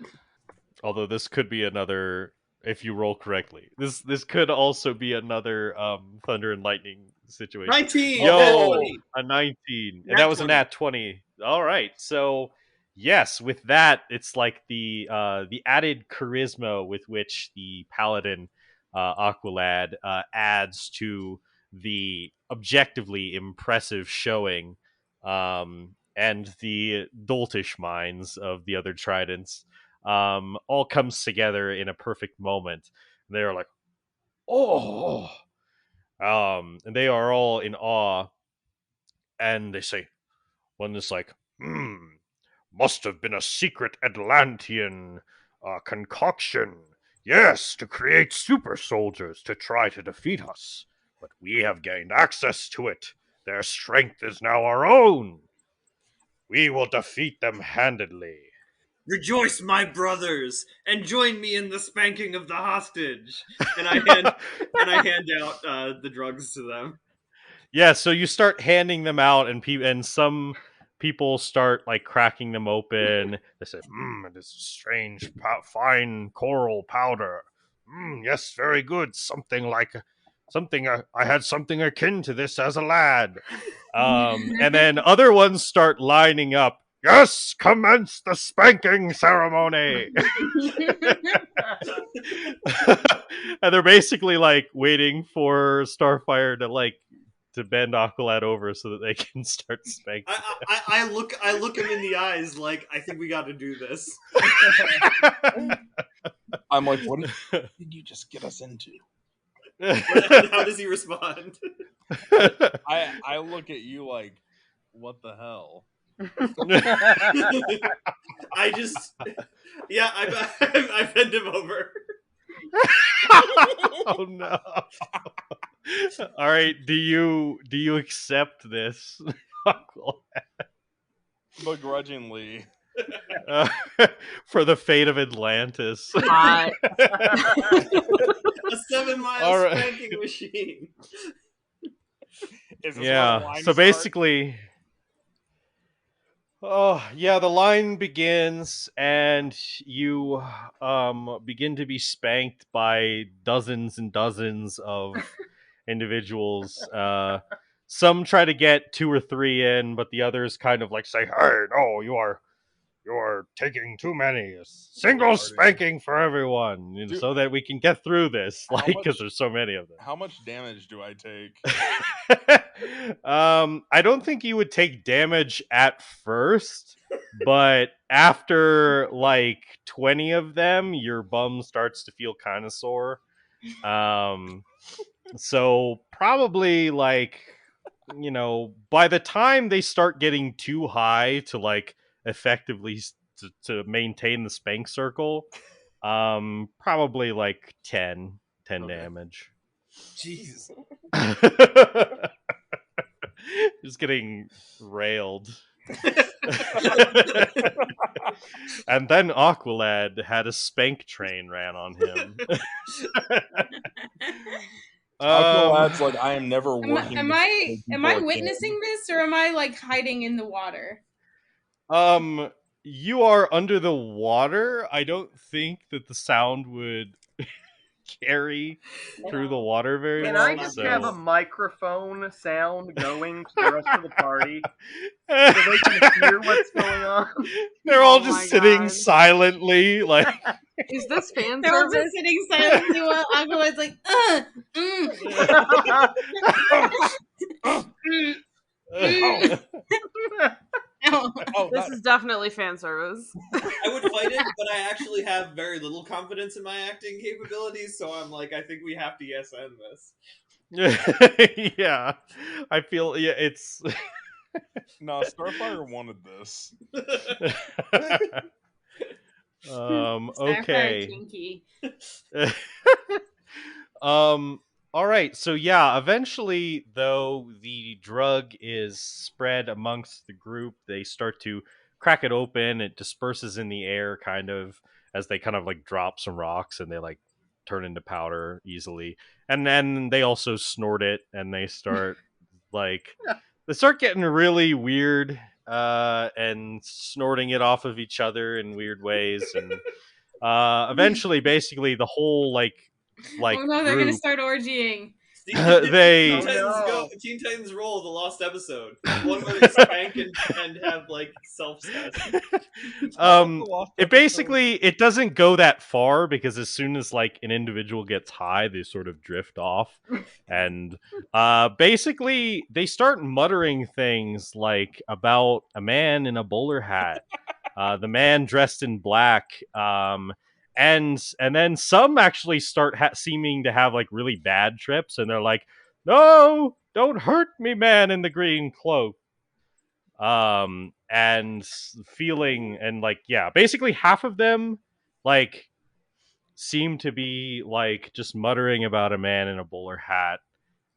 Although this could be another. If you roll correctly, this could also be another thunder and lightning situation. 19. Yo, a 19, and that was 20. a nat 20. All right, so yes, with that, it's like the added charisma with which the paladin Aqualad adds to the objectively impressive showing, and the doltish minds of the other tridents. All comes together in a perfect moment. They're like, oh, and they are all in awe. And they say, one is like, must have been a secret Atlantean concoction. Yes, to create super soldiers to try to defeat us. But we have gained access to it. Their strength is now our own. We will defeat them handedly. Rejoice, my brothers, and join me in the spanking of the hostage. And I hand out the drugs to them. Yeah, so you start handing them out, and some people start like cracking them open. They say, it is strange, fine coral powder. Yes, very good. Something I had something akin to this as a lad. And then other ones start lining up. Yes, commence the spanking ceremony. And they're basically like waiting for Starfire to bend Aqualad over so that they can start spanking. I look him in the eyes like, I think we got to do this. I'm like, what did you just get us into? How does he respond? I look at you like, what the hell? I bend him over. Oh no. All right, do you accept this? Begrudgingly. For the fate of Atlantis. Hot. A 7-mile spanking machine. Yeah. So basically, the line begins, and you begin to be spanked by dozens and dozens of individuals. Some try to get 2 or 3 in, but the others kind of like say, "Hey, no, you're taking too many. Single spanking for everyone, so that we can get through this." Like, because there's so many of them. How much damage do I take? I don't think you would take damage at first, but after like 20 of them, your bum starts to feel kind of sore. So probably like, by the time they start getting too high to like effectively to maintain the spank circle, probably like 10 damage. Jeez. Just getting railed. And then Aqualad had a spank train ran on him. Aqualad's like, I am never working. Am I witnessing this, or am I like hiding in the water? You are under the water. I don't think that the sound would carry through the water very Can well. I just so... have a microphone sound going to the rest of the party so they can hear what's going on? They're all Oh just my sitting God. silently, like. Is this fan They're all service? just sitting silently while Aqualad's like, This is definitely fan service. I would fight it, but I actually have very little confidence in my acting capabilities, so I'm like, I think we have to yes end this. Yeah, I feel it's. No, Starfire wanted this. Okay. Kinky. All right. So yeah, eventually, though, the drug is spread amongst the group. They start to crack it open. It disperses in the air, kind of as they kind of like drop some rocks, and they like turn into powder easily. And then they also snort it, and they start like they start getting really weird, and snorting it off of each other in weird ways, and eventually, basically, the whole like oh no, they're gonna group, start orgying. they Teen Titans Roll, the lost episode, one where they spank and have like self-cess. It basically it doesn't go that far, because as soon as like an individual gets high, they sort of drift off, and basically they start muttering things like about a man in a bowler hat, the man dressed in black, and then some actually start seeming to have like really bad trips, and they're like, "No, don't hurt me, man in the green cloak." And feeling, and like, yeah, basically half of them like seem to be like just muttering about a man in a bowler hat,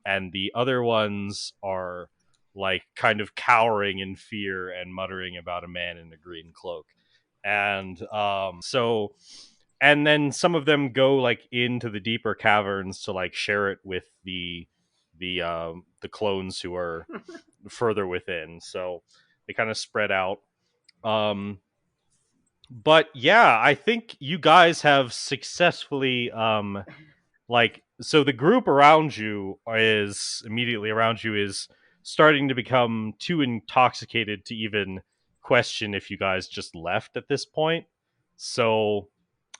and the other ones are like kind of cowering in fear and muttering about a man in a green cloak. And so and then some of them go like into the deeper caverns to like share it with the clones who are further within. So they kind of spread out. But yeah, I think you guys have successfully like, so the group around you is immediately around you is starting to become too intoxicated to even question if you guys just left at this point. So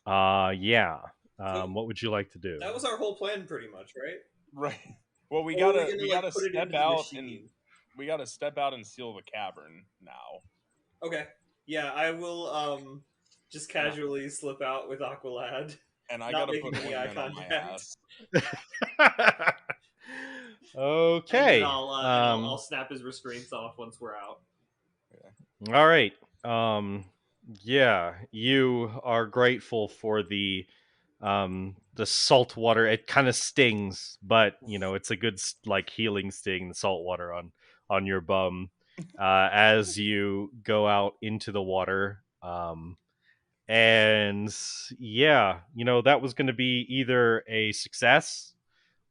yeah. What would you like to do? That was our whole plan, pretty much, right? Right. Well, we Or are gotta gonna, we like, gotta put it step into the out machine? we gotta step out and seal the cavern now. Okay. Yeah, I will just casually slip out with Aqualad. And I Not gotta making put any eye ointment on my contact. ass. Okay. And then I'll snap his restraints off once we're out. All right. Yeah, you are grateful for the salt water. It kind of stings, but you know, it's a good like healing sting, the salt water on your bum, as you go out into the water. And yeah, you know, that was going to be either a success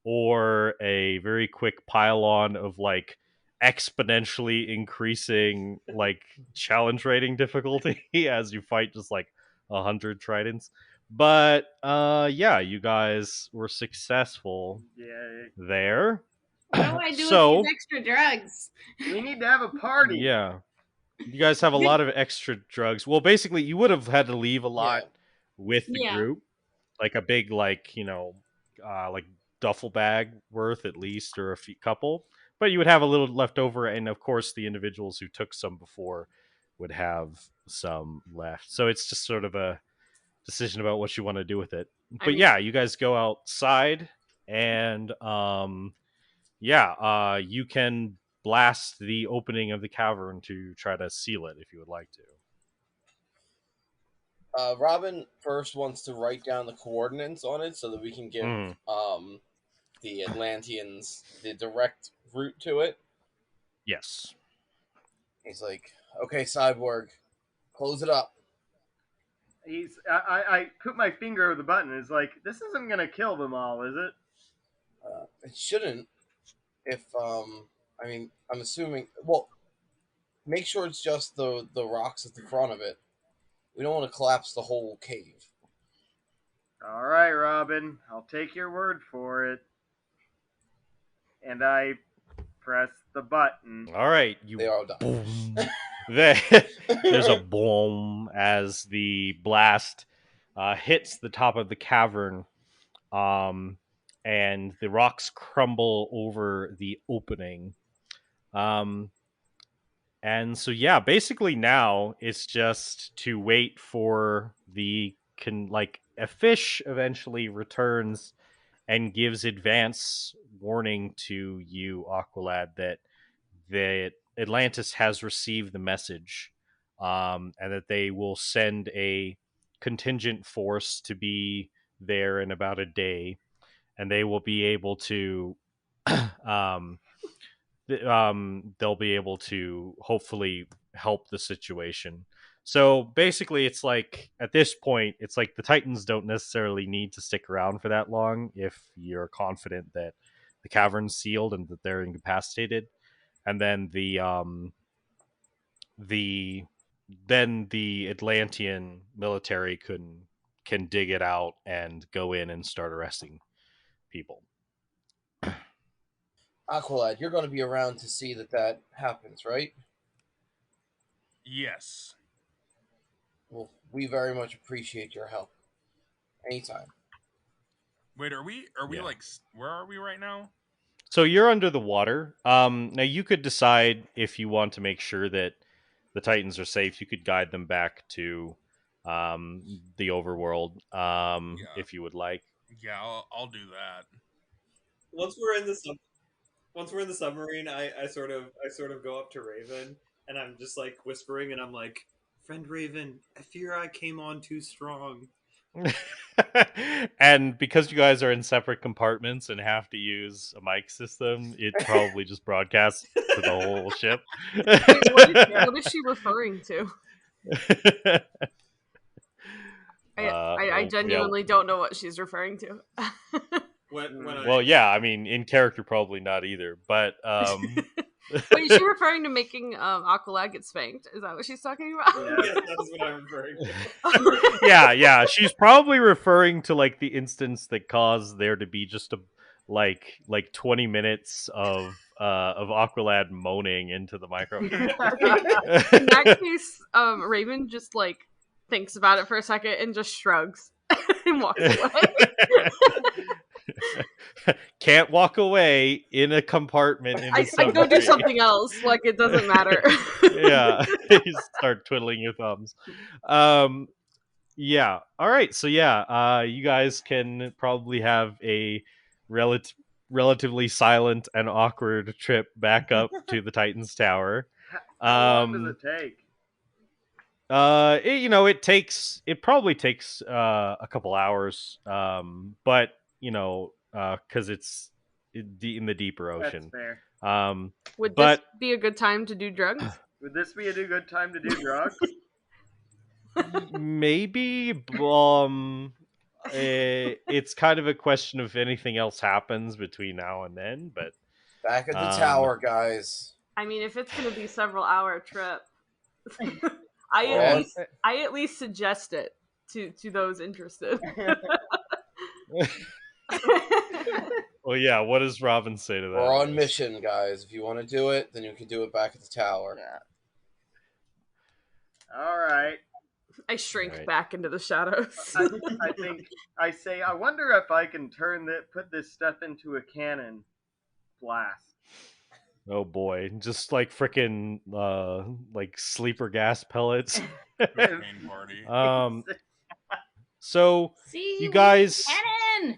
or a very quick pile on of like exponentially increasing like challenge rating difficulty as you fight just like 100 tridents. But yeah, you guys were successful. Yay. There. What do I do So, with these extra drugs? We need to have a party. yeah, you guys have a lot of extra drugs. Well, basically you would have had to leave a lot with the group, like a big like, you know, like duffel bag worth at least, or a few couple, but you would have a little left over, and of course the individuals who took some before would have some left. So it's just sort of a decision about what you want to do with it. But yeah, you guys go outside, and you can blast the opening of the cavern to try to seal it if you would like to. Robin first wants to write down the coordinates on it so that we can give the Atlanteans the direct route to it. Yes. He's like, "Okay, Cyborg, close it up." I put my finger over the button. It's like, this isn't gonna kill them all, is it? It shouldn't. If I mean, I'm assuming. Well, make sure it's just the rocks at the front of it. We don't want to collapse the whole cave. All right, Robin, I'll take your word for it. And I press the button. All right, They all die. Boom. There's a boom as the blast hits the top of the cavern, and the rocks crumble over the opening. And so, yeah, basically now it's just to wait for a fish eventually returns and gives advance warning to you, Aqualad, that Atlantis has received the message, and that they will send a contingent force to be there in about a day, and they will be able to um, they'll be able to hopefully help the situation. So basically, it's like at this point, it's like the Titans don't necessarily need to stick around for that long if you're confident that the cavern's sealed and that they're incapacitated, and then the the Atlantean military can dig it out and go in and start arresting people. Aqualad, you're going to be around to see that happens, right? Yes. Well, we very much appreciate your help. Anytime. Wait, are we Yeah. like, where are we right now? So you're under the water. Now you could decide if you want to make sure that the Titans are safe. You could guide them back to the overworld, if you would like. Yeah, I'll do that. Once we're in the submarine, I sort of go up to Raven and I'm just like whispering and I'm like, "Friend Raven, I fear I came on too strong." And because you guys are in separate compartments and have to use a mic system, it probably just broadcasts to the whole ship. Wait, what is she referring to? I genuinely don't know what she's referring to. Well, yeah, I mean, in character, probably not either. But wait, is she referring to making Aqualad get spanked? Is that what she's talking about? Yes, that is what I'm referring to. yeah, she's probably referring to like the instance that caused there to be just a like 20 minutes of Aqualad moaning into the microphone. In that case, Raven just like thinks about it for a second and just shrugs and walks away. Can't walk away in a compartment in a I go do something else. Like, it doesn't matter. Yeah, you start twiddling your thumbs. Yeah. All right. So yeah, you guys can probably have a relatively silent and awkward trip back up to the Titan's Tower. How long does it take? It probably takes a couple hours. But because it's in the deeper ocean. That's fair. Would this be a good time to do drugs? Would this be a good time to do drugs? Maybe. It's kind of a question of if anything else happens between now and then. But back at the tower, guys. I mean, if it's going to be several hour trip, I at least suggest it to those interested. Well, yeah. What does Robin say to that? We're on mission, guys. If you want to do it, then you can do it back at the tower. Yeah. All right. I shrink back into the shadows. I think I say, I wonder if I can put this stuff into a cannon blast. Oh boy, just like frickin' like sleeper gas pellets. Main party. So See, you guys, cannon!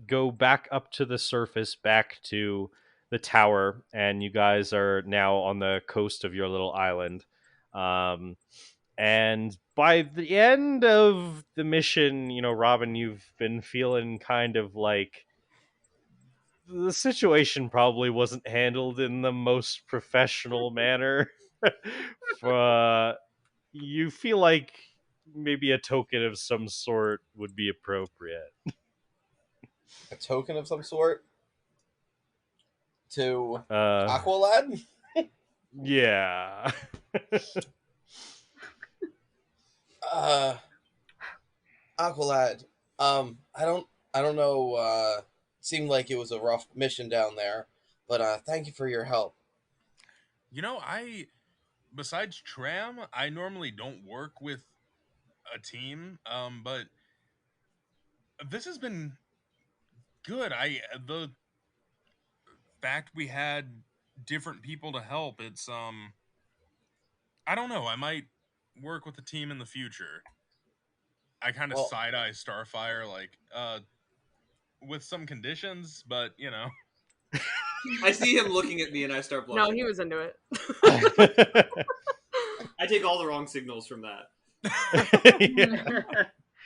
go back up to the surface, back to the tower, and you guys are now on the coast of your little island. And by the end of the mission, Robin, you've been feeling kind of like the situation probably wasn't handled in the most professional manner. You feel like maybe a token of some sort would be appropriate. A token of some sort? To Aqualad? Yeah. Aqualad, I don't know. Seemed like it was a rough mission down there, but thank you for your help. You know, besides Tram, I normally don't work with a team, but this has been good. The fact we had different people to help, it's I don't know, I might work with the team in the future. I kind of side-eye Starfire, like, with some conditions, but, you know. I see him looking at me and I start blushing. No, he was into it. I take all the wrong signals from that.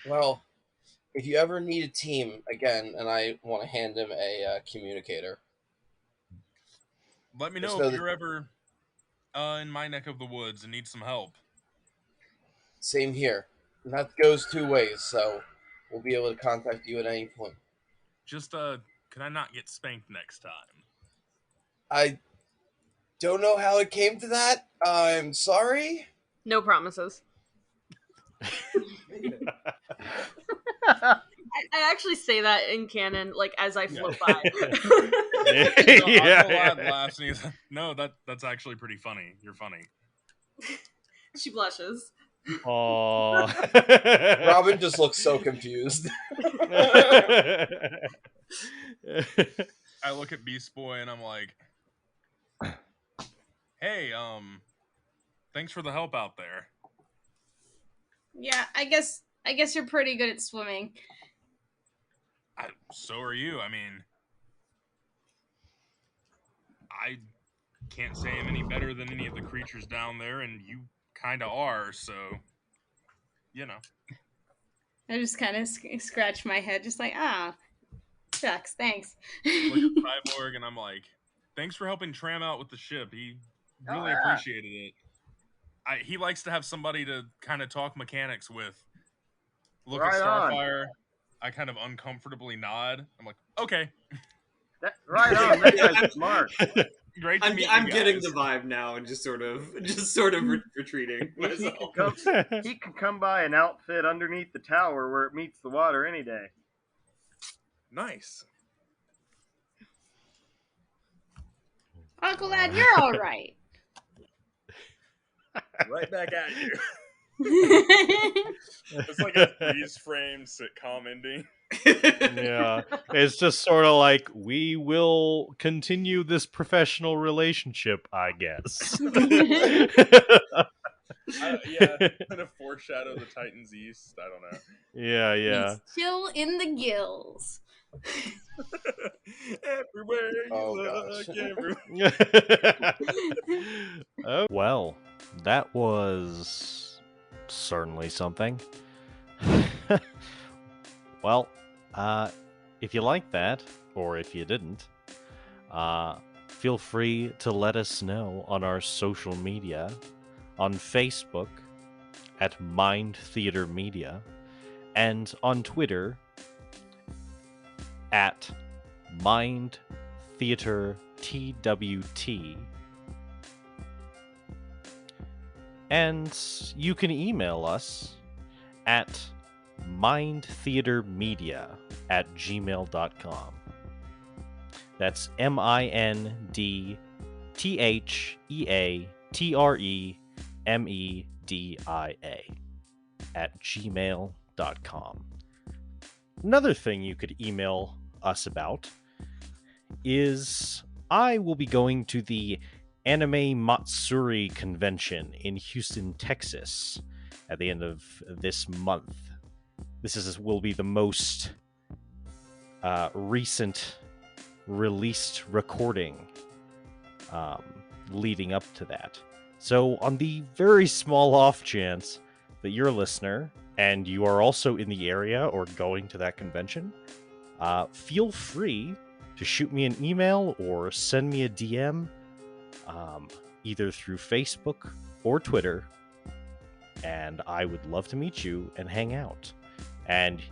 Well, if you ever need a team again, and I want to hand him a communicator, let me know if you're ever in my neck of the woods and need some help. Same here. And that goes two ways, so we'll be able to contact you at any point. Just, can I not get spanked next time? I don't know how it came to that. I'm sorry. No promises. I actually say that in canon, like, as I float by. Aqualad laughs and he's like, no, that's actually pretty funny. You're funny. She blushes. Aww. Robin just looks so confused. I look at Beast Boy and I'm like, hey, thanks for the help out there. Yeah, I guess you're pretty good at swimming. So are you. I mean, I can't say I'm any better than any of the creatures down there, and you kind of are, so, you know. I just kind of scratch my head, just like, shucks, thanks. Look at Cyborg, and I'm like, thanks for helping Tram out with the ship. He really appreciated it. He likes to have somebody to kind of talk mechanics with. Look at Starfire. I kind of uncomfortably nod. I'm like, okay. Right on. That's smart. Great to meet you I'm guys. getting the vibe now and just sort of retreating myself. He can come by an outfit underneath the tower where it meets the water any day. Nice. Aqualad, you're all right. Right back at you. It's like a freeze-framed sitcom ending. Yeah, it's just sort of like, we will continue this professional relationship, I guess. Yeah, kind of foreshadow the Titans East. I don't know. Yeah. He's chill in the gills. Everywhere you look, Oh, well, that was certainly something. Well, if you like that, or if you didn't, feel free to let us know on our social media, on Facebook at Mind Theater Media, and on Twitter at Mind Theater TWT. And you can email us at mindtheatermedia@gmail.com. That's MindTheatermedia@gmail.com. Another thing you could email us about is I will be going to the Anime Matsuri convention in Houston, Texas at the end of this month. This will be the most recent released recording leading up to that. So on the very small off chance that you're a listener and you are also in the area or going to that convention, feel free to shoot me an email or send me a DM, either through Facebook or Twitter, and I would love to meet you and hang out. And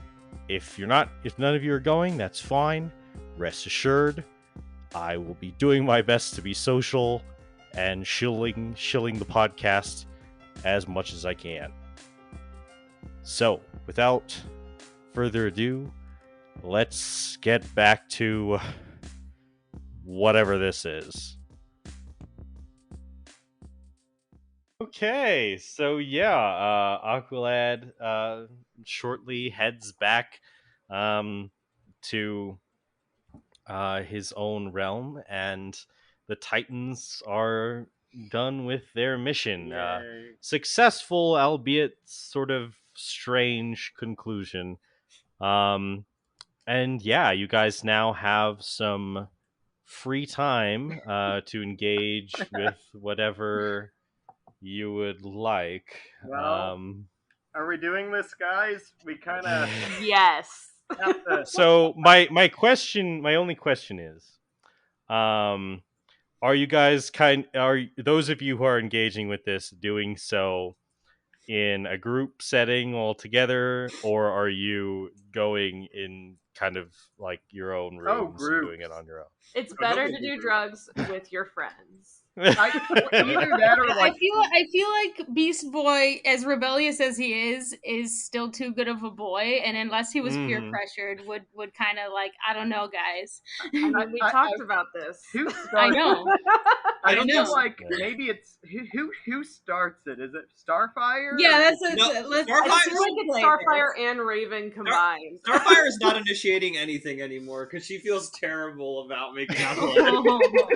if none of you are going, that's fine. Rest assured, I will be doing my best to be social and shilling the podcast as much as I can. So, without further ado, let's get back to whatever this is. Okay, so yeah, Aqualad shortly heads back to his own realm, and the Titans are done with their mission. Successful, albeit sort of strange conclusion. And yeah, you guys now have some free time to engage with whatever you would like. Well, are we doing this, guys? We kind of Yes. have to. So my only question is, are you guys are those of you who are engaging with this doing so in a group setting all together, or are you going in kind of like your own rooms and doing it on your own? It's better to do drugs with your friends. Either that or like I feel like Beast Boy, as rebellious as he is still too good of a boy, and unless he was peer pressured, would kind of like, I don't know, guys. I mean, we talked about this. I know. I feel like maybe it's who starts it? Is it Starfire? Yeah, that's Starfire and Raven combined. Starfire is not initiating anything anymore because she feels terrible about making Aqualad.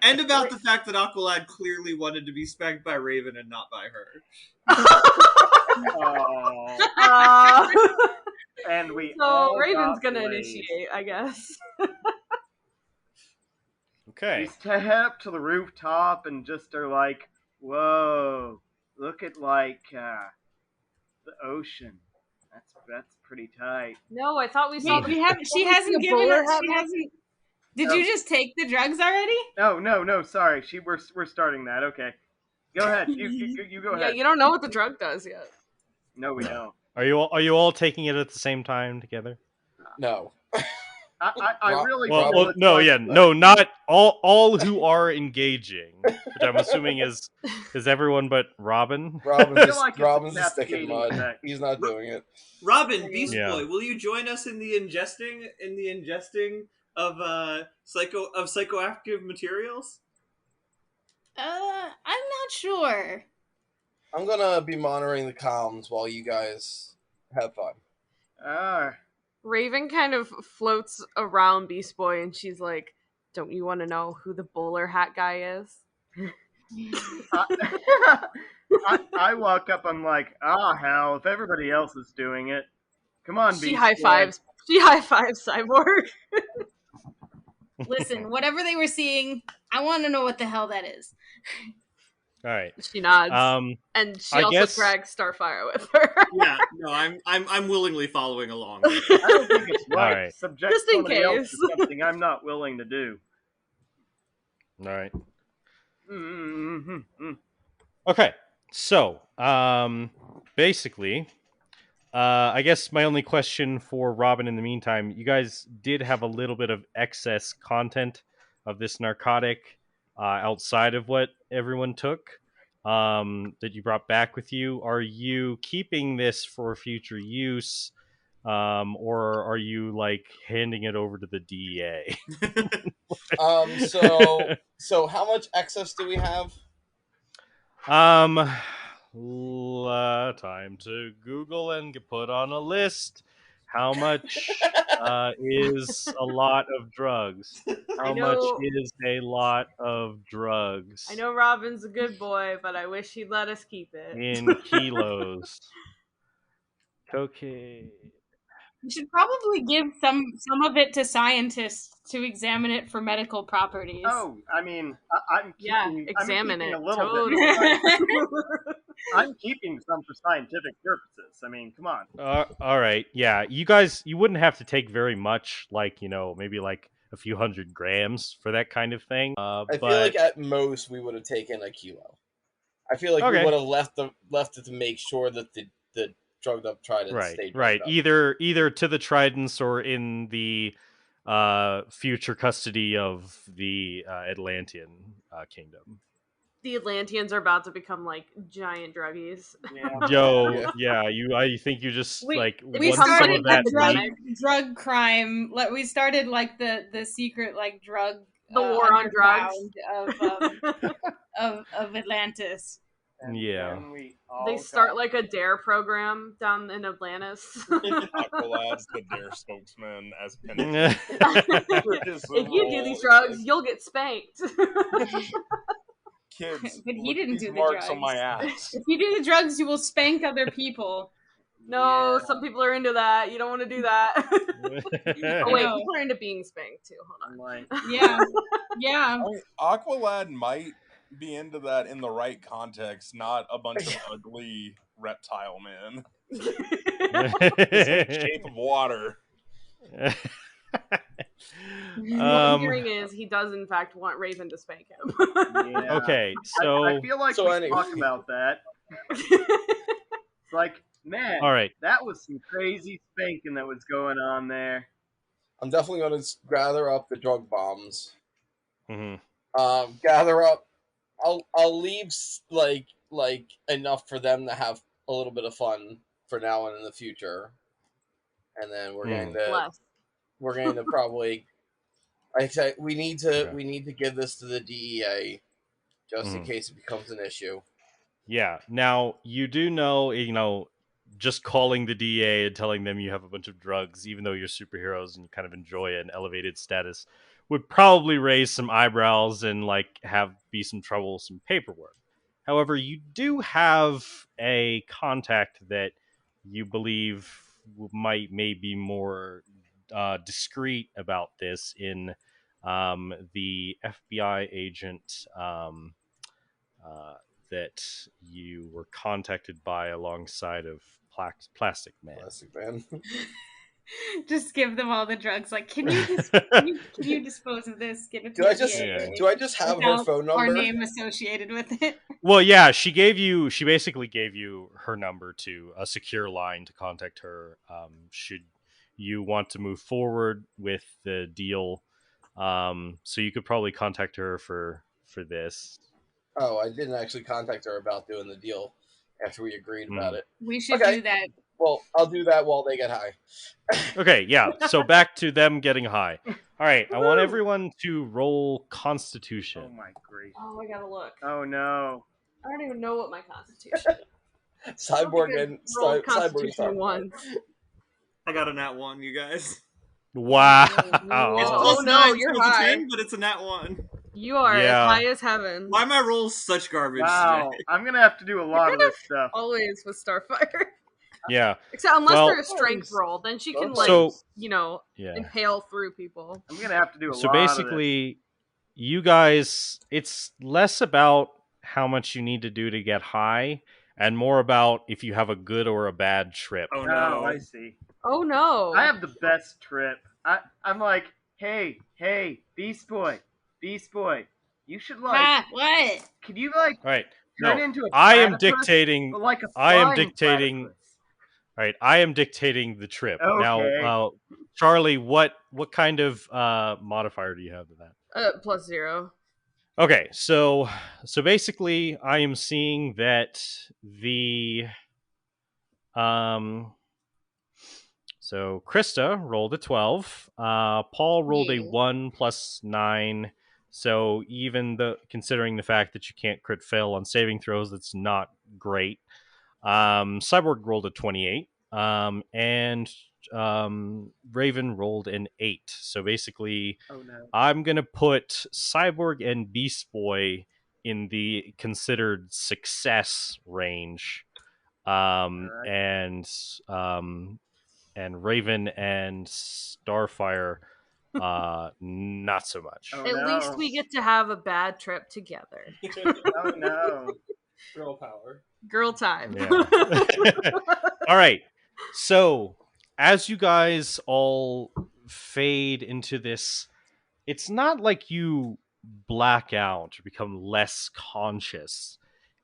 And about the fact that Aqualad clearly wanted to be spanked by Raven and not by her. And we Raven's gonna initiate, I guess. Okay. We step to the rooftop and just are like, whoa, look at like the ocean. That's pretty tight. No, I thought we saw. She hasn't given us. She hasn't. Did you just take the drugs already? No. Sorry, we're starting that. Okay, go ahead. You go ahead. Yeah, you don't know what the drug does yet. No, we don't. Are you all taking it at the same time together? No. I really no, not all who are engaging, which I'm assuming is everyone but Robin. Robin's just sticking mud. He's not doing it. Robin, Beast Boy, will you join us in the ingesting of psychoactive materials? I'm not sure. I'm gonna be monitoring the comms while you guys have fun. Raven kind of floats around Beast Boy, and she's like, "Don't you want to know who the bowler hat guy is?" I walk up. I'm like, hell! If everybody else is doing it, come on, Beast Boy. She high fives Cyborg. Listen, whatever they were seeing, I want to know what the hell that is. All right. She nods, and she drags Starfire with her. Yeah, no, I'm willingly following along. I don't think it's right. Subject just in somebody else case. to something I'm not willing to do. All right. Mm-hmm. Okay, so basically, I guess my only question for Robin in the meantime, you guys did have a little bit of excess content of this narcotic outside of what everyone took that you brought back with you. Are you keeping this for future use, or are you like handing it over to the DEA? So how much excess do we have? Time to Google and get put on a list. How much is a lot of drugs? How much is a lot of drugs? I know Robin's a good boy, but I wish he'd let us keep it. In kilos. Cocaine. You should probably give some of it to scientists to examine it for medical properties. Oh, I mean, I'm keeping it a little totally. bit. I'm keeping some for scientific purposes. I mean, come on. All right, yeah. You guys, you wouldn't have to take very much, like, maybe like a few 100 grams for that kind of thing. I feel like at most we would have taken a kilo. I feel like we would have left it to make sure that the drugged up Tridents stayed right. Up. Either to the Tridents or in the future custody of the Atlantean kingdom. the Atlanteans are about to become like giant druggies. Yeah. Yo, yeah, I think you just We We once some started of that the drug epidemic. drug crime. We started like the secret like drug The war on drugs. underground of Atlantis. And Yeah. then we all They start got- like a dare program down in Atlantis. Aqualad's the dare spokesman as Penny. If you do these drugs, you'll get spanked. Kids, But he look at didn't these do the marks on drugs. my ass. If you do the drugs, you will spank other people. No, Yeah. some people are into that. You don't want to do that. Oh wait, No. people are into being spanked too. Hold I'm on. like, Yeah, yeah. I mean, Aqualad might be into that in the right context, not a bunch of ugly reptile men. It's in the shape of water. What I'm hearing is he does in fact want Raven to spank him. yeah. Okay, so I feel like So we anyway. talk about that. It's like, man, all right. that was some crazy spanking that was going on there. I'm definitely going to gather up the drug bombs. Mhm. Gather up. I'll leave like enough for them to have a little bit of fun for now and in the future, and then we're going to probably. I say we need to give this to the DEA just in case it becomes an issue. Yeah. Now you do know, just calling the DEA and telling them you have a bunch of drugs, even though you're superheroes and you kind of enjoy an elevated status, would probably raise some eyebrows and like be some troublesome paperwork. However, you do have a contact that you believe may be more discreet about this in the FBI agent that you were contacted by alongside of Plastic Man. Plastic Man. Just give them all the drugs. Like, can you can you dispose of this? Give it to Do I the just DA do I just have her without phone our number? name associated with it? Well, yeah, she basically gave you her number to a secure line to contact her should you want to move forward with the deal. So you could probably contact her for this. Oh, I didn't actually contact her about doing the deal after we agreed about it. We should Okay. do that. Well, I'll do that while they get high. Okay, yeah. So back to them getting high. All right, I want everyone to roll Constitution. Oh my gracious. Oh, I gotta look. Oh no. I don't even know what my constitution is. Cyborg and Rolled Cyborg constitution and once. I got a nat 1, you guys. Wow. It's Oh, plus no, 9, you're so it's a high. 10, but it's a nat 1. You are Yeah. as high as heaven. Why are my rolls such garbage Wow. today? I'm gonna have to do a lot of kind this stuff. Always with Starfire. Yeah. Except unless Well- they're a strength roll, then she can like So- Yeah. impale through people. I'm gonna have to do a So lot of this. basically, you guys, it's less about how much you need to do to get high and more about if you have a good or a bad trip. Oh Oh, no. I see. Oh no! I have the best trip. I'm like, hey, Beast Boy, you should like, Ah, what? can you like All right. turn No, into a I am platypus, dictating. but like a I am flying dictating- platypus? All right, I am dictating the trip. Okay. Now, Charlie, what kind of modifier do you have to that? +0. Okay, so basically, I am seeing that the so Krista rolled a 12. Paul rolled a Yeah. 1 + 9. So even considering the fact that you can't crit fail on saving throws, that's not great. Cyborg rolled a 28. And Raven rolled an 8. So basically, Oh no. I'm going to put Cyborg and Beast Boy in the considered success range. And Raven and Starfire, not so much. Oh, At no. least we get to have a bad trip together. Oh no. Girl power. Girl time. Yeah. All right. So, as you guys all fade into this, it's not like you black out or become less conscious.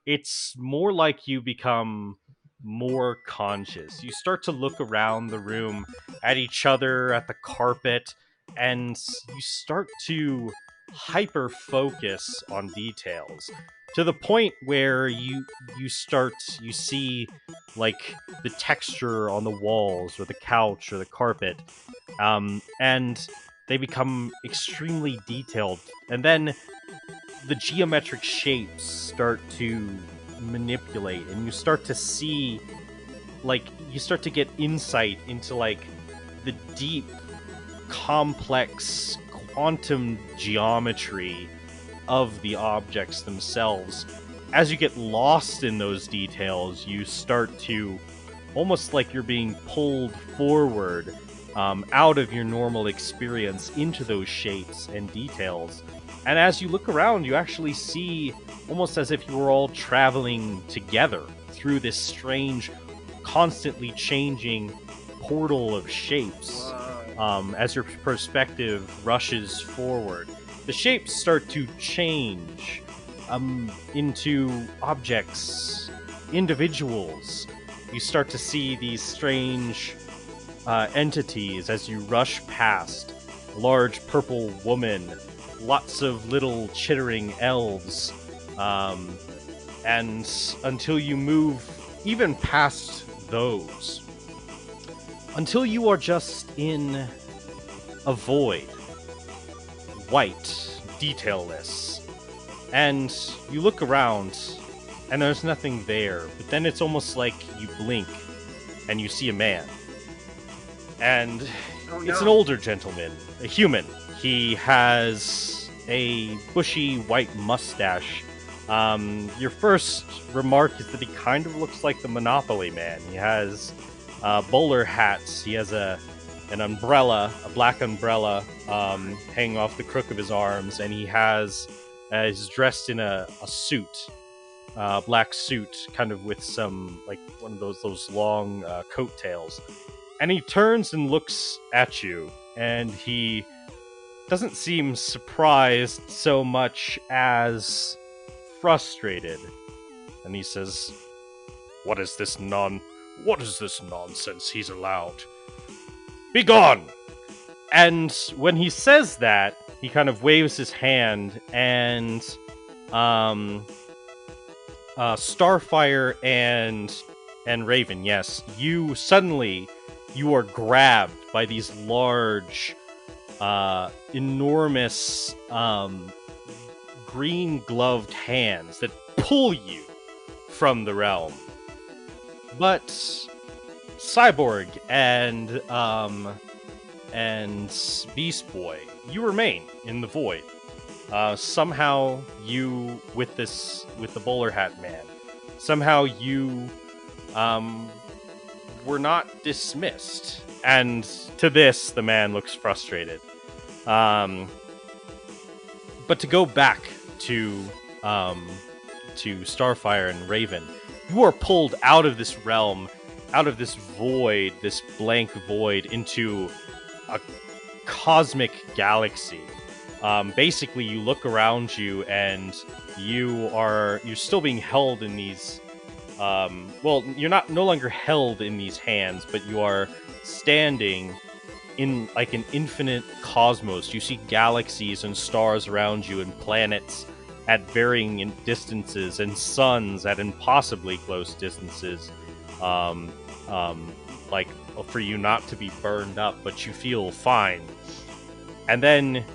It's more like you become more conscious. You start to look around the room at each other, at the carpet, and you start to hyper focus on details. to the point where you see like the texture on the walls or the couch or the carpet, and they become extremely detailed, and then the geometric shapes start to manipulate, and you start to see, like, you start to get insight into like the deep, complex quantum geometry of the objects themselves. As you get lost in those details, you start to, almost like you're being pulled forward out of your normal experience into those shapes and details. And as you look around, you actually see, almost as if you were all traveling together through this strange, constantly changing portal of shapes. As your perspective rushes forward, the shapes start to change into objects, individuals. You start to see these strange entities as you rush past. A large purple woman, lots of little chittering elves, and until you move even past those, until you are just in a void, white, detailless, and you look around and there's nothing there, but then it's almost like you blink and you see a man, and it's an older gentleman, a human. He has a bushy white mustache. Your first remark is that he kind of looks like the Monopoly Man. He has bowler hats. He has an umbrella, a black umbrella, hanging off the crook of his arms, and he has he's dressed in a suit, black suit, kind of with some, like, one of those long coattails. And he turns and looks at you, and he doesn't seem surprised so much as frustrated. And he says, What is this nonsense he's allowed? Be gone! And when he says that, he kind of waves his hand, and Starfire and Raven, yes, you are grabbed by these large, enormous, green-gloved hands that pull you from the realm. But Cyborg and Beast Boy, you remain in the void. Somehow you, with the bowler hat man, somehow you were not dismissed. And to this, the man looks frustrated. But to go back to Starfire and Raven, you are pulled out of this realm, out of this void, this blank void, into a cosmic galaxy. Basically, you look around you, and you're still being held in these. Well, you're no longer held in these hands, but you are standing in like an infinite cosmos. You see galaxies and stars around you, and planets at varying distances, and suns at impossibly close distances. Like, for you not to be burned up, but you feel fine. And then,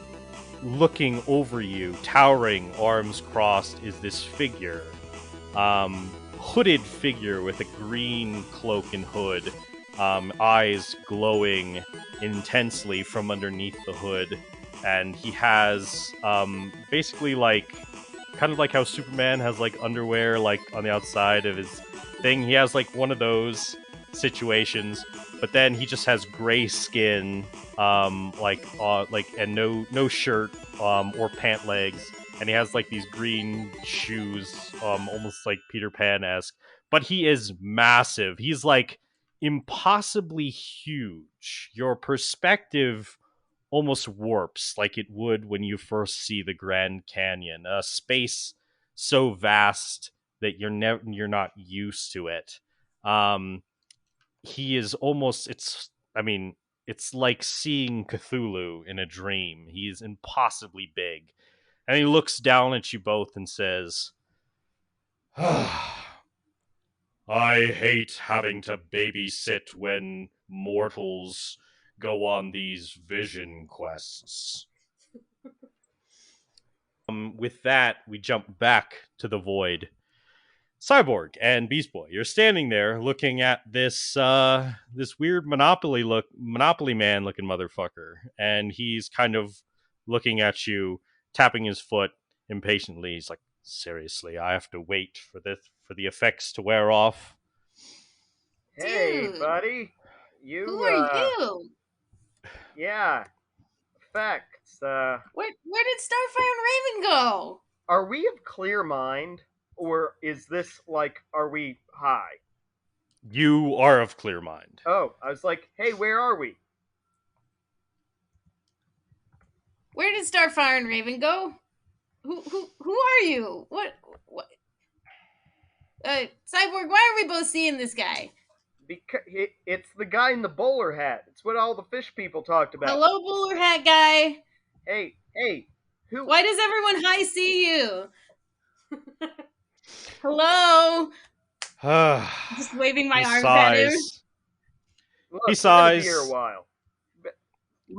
looking over you, towering, arms crossed, is this figure. Hooded figure with a green cloak and hood. Eyes glowing intensely from underneath the hood. And he has, basically, like, kind of like how Superman has, like, underwear, like, on the outside of his thing. He has, like, one of those situations, but then he just has gray skin, and no shirt, or pant legs, and he has, like, these green shoes, almost like Peter Pan-esque, but he is massive. He's, like, impossibly huge. Your perspective almost warps like it would when you first see the Grand Canyon, a space so vast that you're not used to it. He is almost, it's like seeing Cthulhu in a dream. He is impossibly big. And he looks down at you both and says, I hate having to babysit when mortals go on these vision quests. With that, we jump back to the void. Cyborg and Beast Boy, you're standing there looking at this this weird Monopoly Man looking motherfucker, and he's kind of looking at you, tapping his foot impatiently. He's like, "Seriously, I have to wait for the effects to wear off." Hey, Dude, buddy. who are you? Yeah. Effects. Where did Starfire and Raven go? Are we of clear mind? Or is this like, are we high? You are of clear mind. Oh, I was like, hey, where are we? Where did Starfire and Raven go? Who are you? What? Cyborg, why are we both seeing this guy? Because it's the guy in the bowler hat. It's what all the fish people talked about. Hello, bowler hat guy. Hey, who? Why does everyone high see you? Hello. Just waving my arms at him. Look, He sighs. Here a while.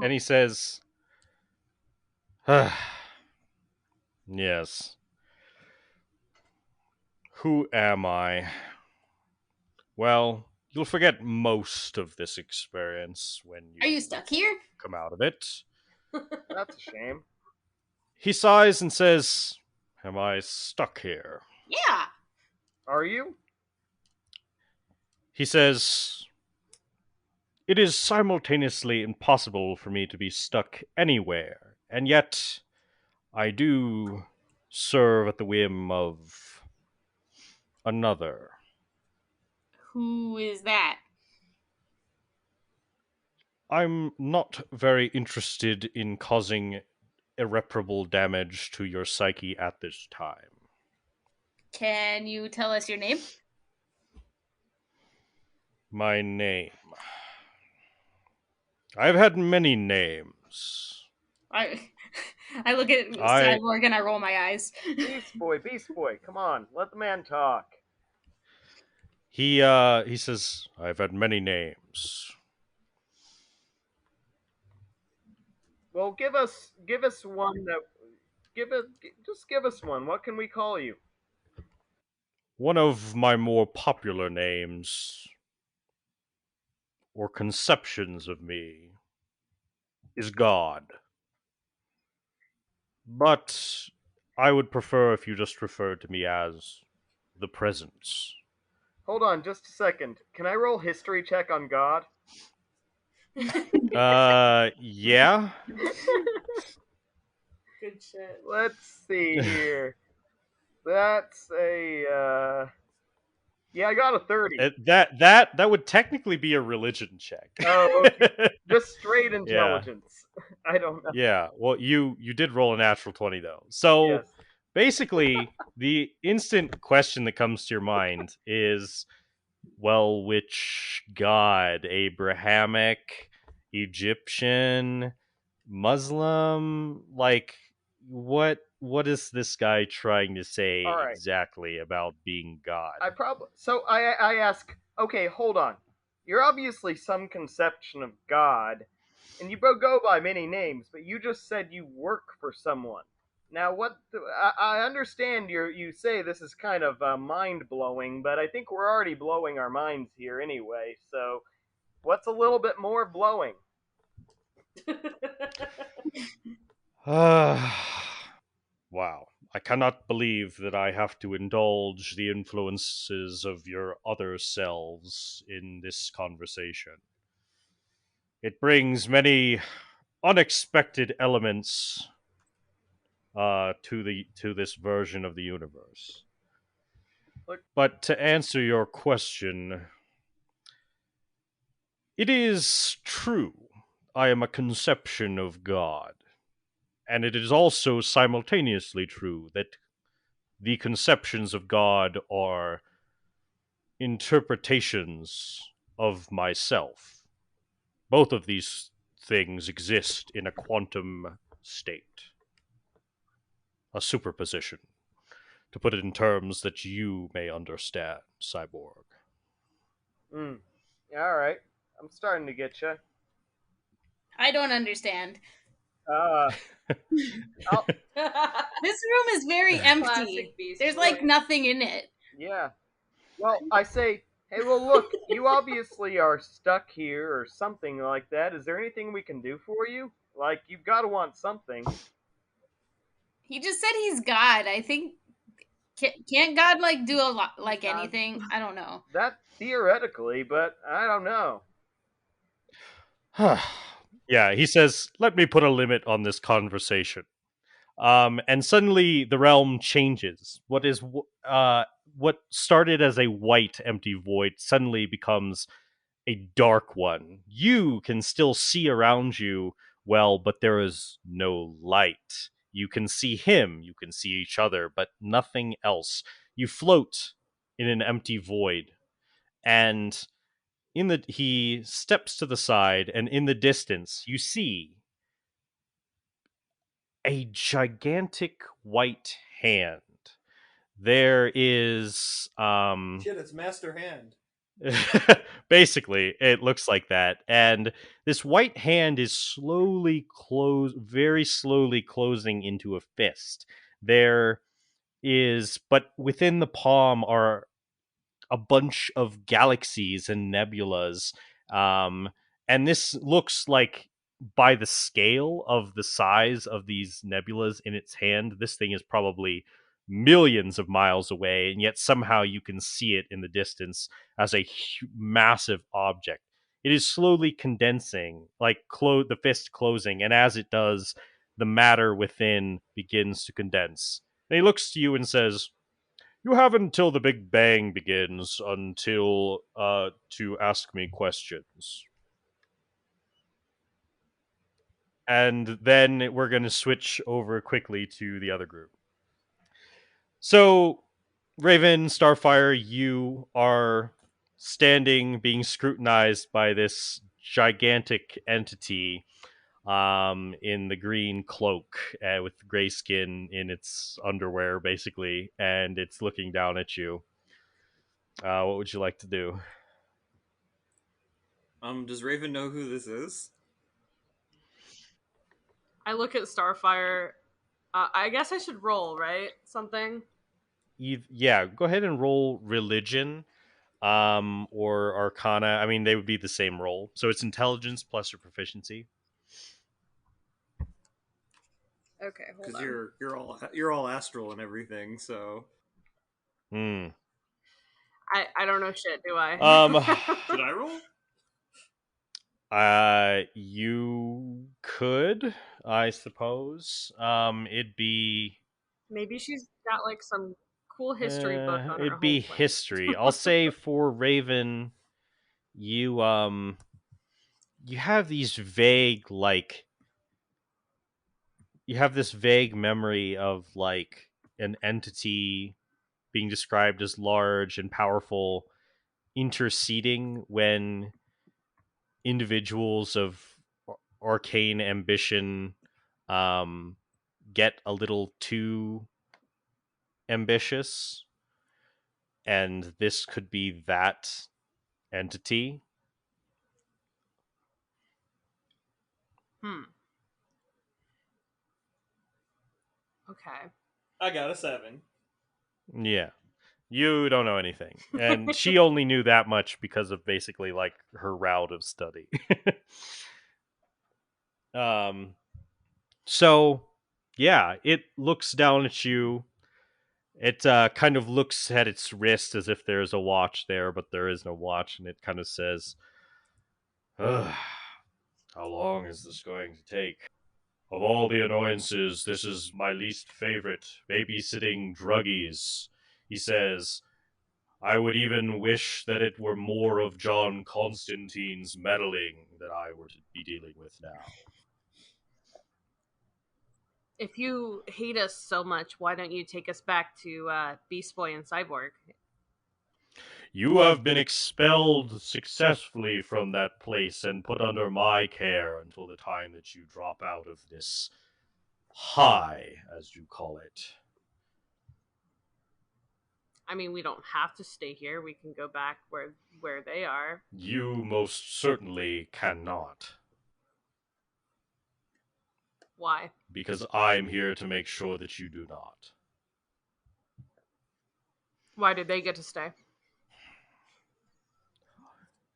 And he says, "Yes. Who am I? Well, you'll forget most of this experience when you... Are you stuck here? ...come out of it." That's a shame. He sighs and says, "Am I stuck here?" Yeah. Are you? He says, "It is simultaneously impossible for me to be stuck anywhere, and yet I do serve at the whim of another." Who is that? I'm not very interested in causing irreparable damage to your psyche at this time. Can you tell us your name? My name. I've had many names. I look at Cyborg and I roll my eyes. Beast Boy, come on, let the man talk. He says, "I've had many names." Well, give us one that just give us one. What can we call you? One of my more popular names, or conceptions of me, is God. But I would prefer if you just referred to me as the Presence. Hold on just a second. Can I roll history check on God? Yeah. Good shit. Let's see here. That's a yeah, I got a 30. That would technically be a religion check. Oh, okay. Just straight intelligence. Yeah. I don't know. Yeah, well, you did roll a natural 20 though. So yes. Basically, the instant question that comes to your mind is, well, which god? Abrahamic, Egyptian, Muslim? Like, what is this guy trying to say exactly about being God? I ask, okay, hold on. You're obviously some conception of God, and you both go by many names, but you just said you work for someone. Now, I understand you say this is kind of mind-blowing, but I think we're already blowing our minds here anyway, so what's a little bit more blowing? Wow. I cannot believe that I have to indulge the influences of your other selves in this conversation. It brings many unexpected elements to this version of the universe. But to answer your question, it is true. I am a conception of God. And it is also simultaneously true that the conceptions of God are interpretations of myself. Both of these things exist in a quantum state. A superposition. to put it in terms that you may understand, Cyborg. All right. I'm starting to get you. I don't understand. This room is very empty. There's like nothing in it. Yeah. Well, I say, hey, well, look, you obviously are stuck here or something like that. Is there anything we can do for you? Like, you've got to want something. He just said he's God. I think can't God like do a lot like anything? I don't know. That theoretically, but I don't know. Yeah, he says, let me put a limit on this conversation. And suddenly the realm changes. What started as a white empty void suddenly becomes a dark one. You can still see around you well, but there is no light. You can see him, you can see each other, but nothing else. You float in an empty void, and he steps to the side, and in the distance you see a gigantic white hand. There is Shit, it's Master Hand. basically it looks like that, and this white hand is very slowly closing into a fist. But within the palm are a bunch of galaxies and nebulas. And this looks like, by the scale of the size of these nebulas in its hand, this thing is probably millions of miles away, and yet somehow you can see it in the distance as a massive object. It is slowly condensing, like the fist closing, and as it does, the matter within begins to condense. And he looks to you and says, you have until the Big Bang begins to ask me questions. And then we're going to switch over quickly to the other group. So, Raven, Starfire, you are standing, being scrutinized by this gigantic entity in the green cloak with gray skin in its underwear, basically, and it's looking down at you. What would you like to do? Does Raven know who this is? I look at Starfire. I guess I should roll, right? Something? Yeah, go ahead and roll religion or arcana. I mean, they would be the same roll. So it's intelligence plus your proficiency. Okay, hold on. Because you're all astral and everything, so... I don't know shit, do I? Should I roll? You could, I suppose. It'd be... Maybe she's got like some cool history book on her. It'd be history. I'll say for Raven, you have these vague, like... You have this vague memory of, like, an entity being described as large and powerful interceding when individuals of arcane ambition get a little too ambitious, and this could be that entity. Okay. I got a 7. Yeah. You don't know anything. And she only knew that much because of basically like her route of study. So yeah, it looks down at you. It kind of looks at its wrist as if there's a watch there, but there is no watch, and it kind of says, how long is this going to take? Of all the annoyances, this is my least favorite. Babysitting druggies. He says, I would even wish that it were more of John Constantine's meddling that I were to be dealing with now. If you hate us so much, why don't you take us back to Beast Boy and Cyborg? You have been expelled successfully from that place and put under my care until the time that you drop out of this high, as you call it. I mean, we don't have to stay here. We can go back where they are. You most certainly cannot. Why? Because I'm here to make sure that you do not. Why did they get to stay?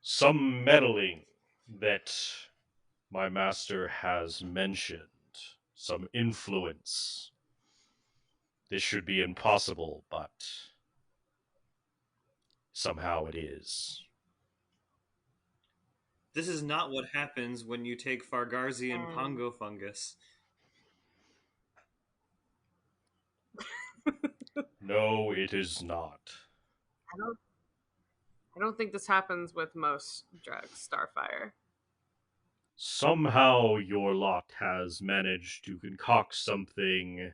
Some meddling that my master has mentioned. Some influence. This should be impossible, but somehow it is. This is not what happens when you take Fargarzian pongo fungus. No, it is not. I don't think this happens with most drugs, Starfire. Somehow your lot has managed to concoct something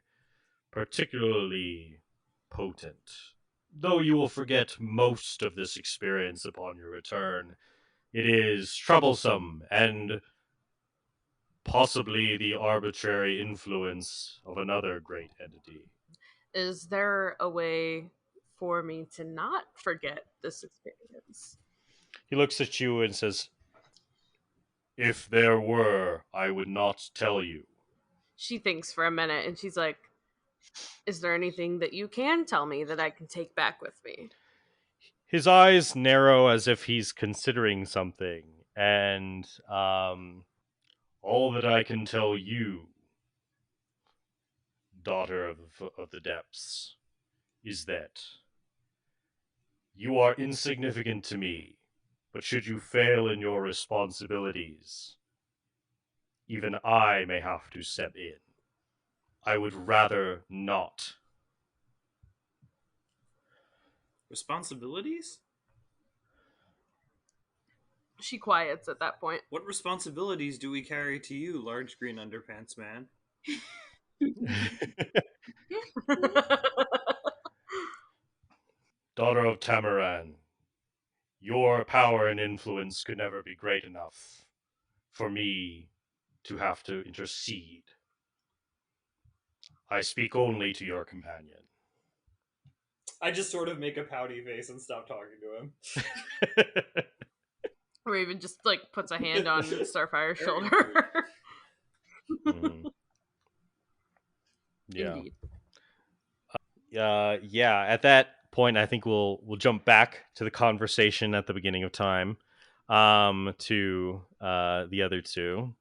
particularly potent. Though you will forget most of this experience upon your return, it is troublesome and possibly the arbitrary influence of another great entity. Is there a way for me to not forget this experience? He looks at you and says, "If there were, I would not tell you." She thinks for a minute and she's like, is there anything that you can tell me that I can take back with me? His eyes narrow as if he's considering something, and all that I can tell you, daughter of the depths, is that you are insignificant to me, but should you fail in your responsibilities, even I may have to step in. I would rather not. Responsibilities? She quiets at that point. What responsibilities do we carry to you, large green underpants man? Daughter of Tamaran, your power and influence could never be great enough for me to have to intercede. I speak only to your companion. I just sort of make a pouty face and stop talking to him. Or even just like puts a hand on Starfire's shoulder. Mm. Yeah. Indeed. Yeah. At that point, I think we'll jump back to the conversation at the beginning of time, to the other two.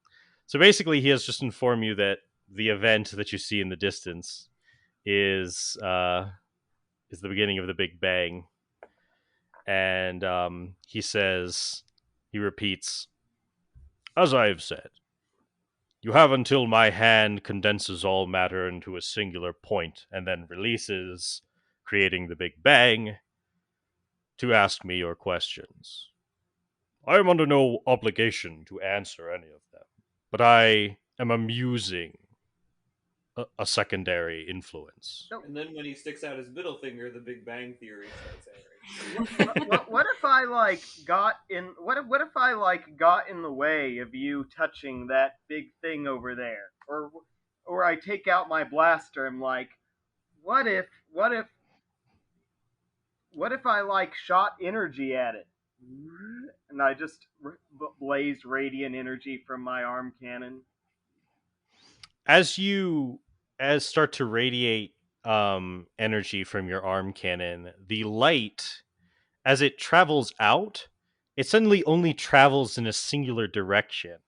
So basically, he has just informed you that the event that you see in the distance is the beginning of the Big Bang, and he repeats, "As I have said, you have until my hand condenses all matter into a singular point and then releases, creating the Big Bang, to ask me your questions. I am under no obligation to answer any of them, but I am amusing a secondary influence." And then when he sticks out his middle finger, the Big Bang Theory starts airing. What if I like got in? What if I like got in the way of you touching that big thing over there, or I take out my blaster and like, what if I like shot energy at it, and I just blazed radiant energy from my arm cannon? As you start to radiate energy from your arm cannon, the light, as it travels out, it suddenly only travels in a singular direction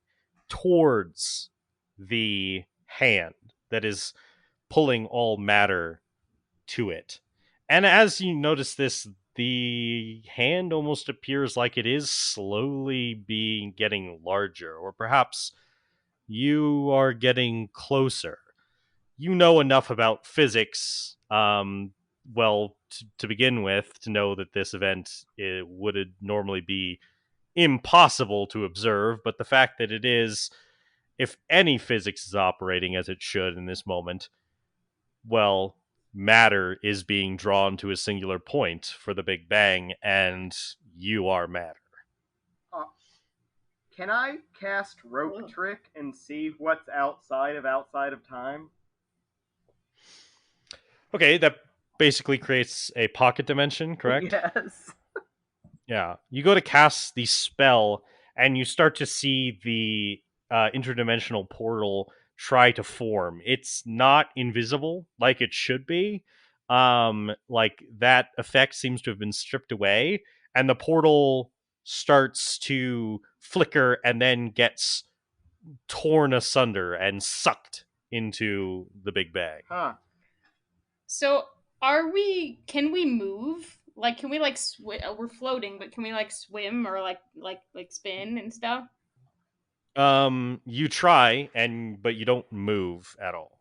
towards the hand that is pulling all matter to it. And as you notice this, the hand almost appears like it is slowly getting larger, or perhaps you are getting closer. You know enough about physics, to begin with, to know that this event would normally be impossible to observe, but the fact that it is, if any physics is operating as it should in this moment, well, matter is being drawn to a singular point for the Big Bang, and you are matter. Can I cast Rope Trick and see what's outside of time? Okay, that basically creates a pocket dimension, correct? Yes. Yeah. You go to cast the spell, and you start to see the interdimensional portal try to form. It's not invisible like it should be. Like that effect seems to have been stripped away, and the portal starts to flicker and then gets torn asunder and sucked into the big bag. Huh. So, can we move? Like, can we like swim? We're floating, but can we like swim or like spin and stuff? You try, but you don't move at all.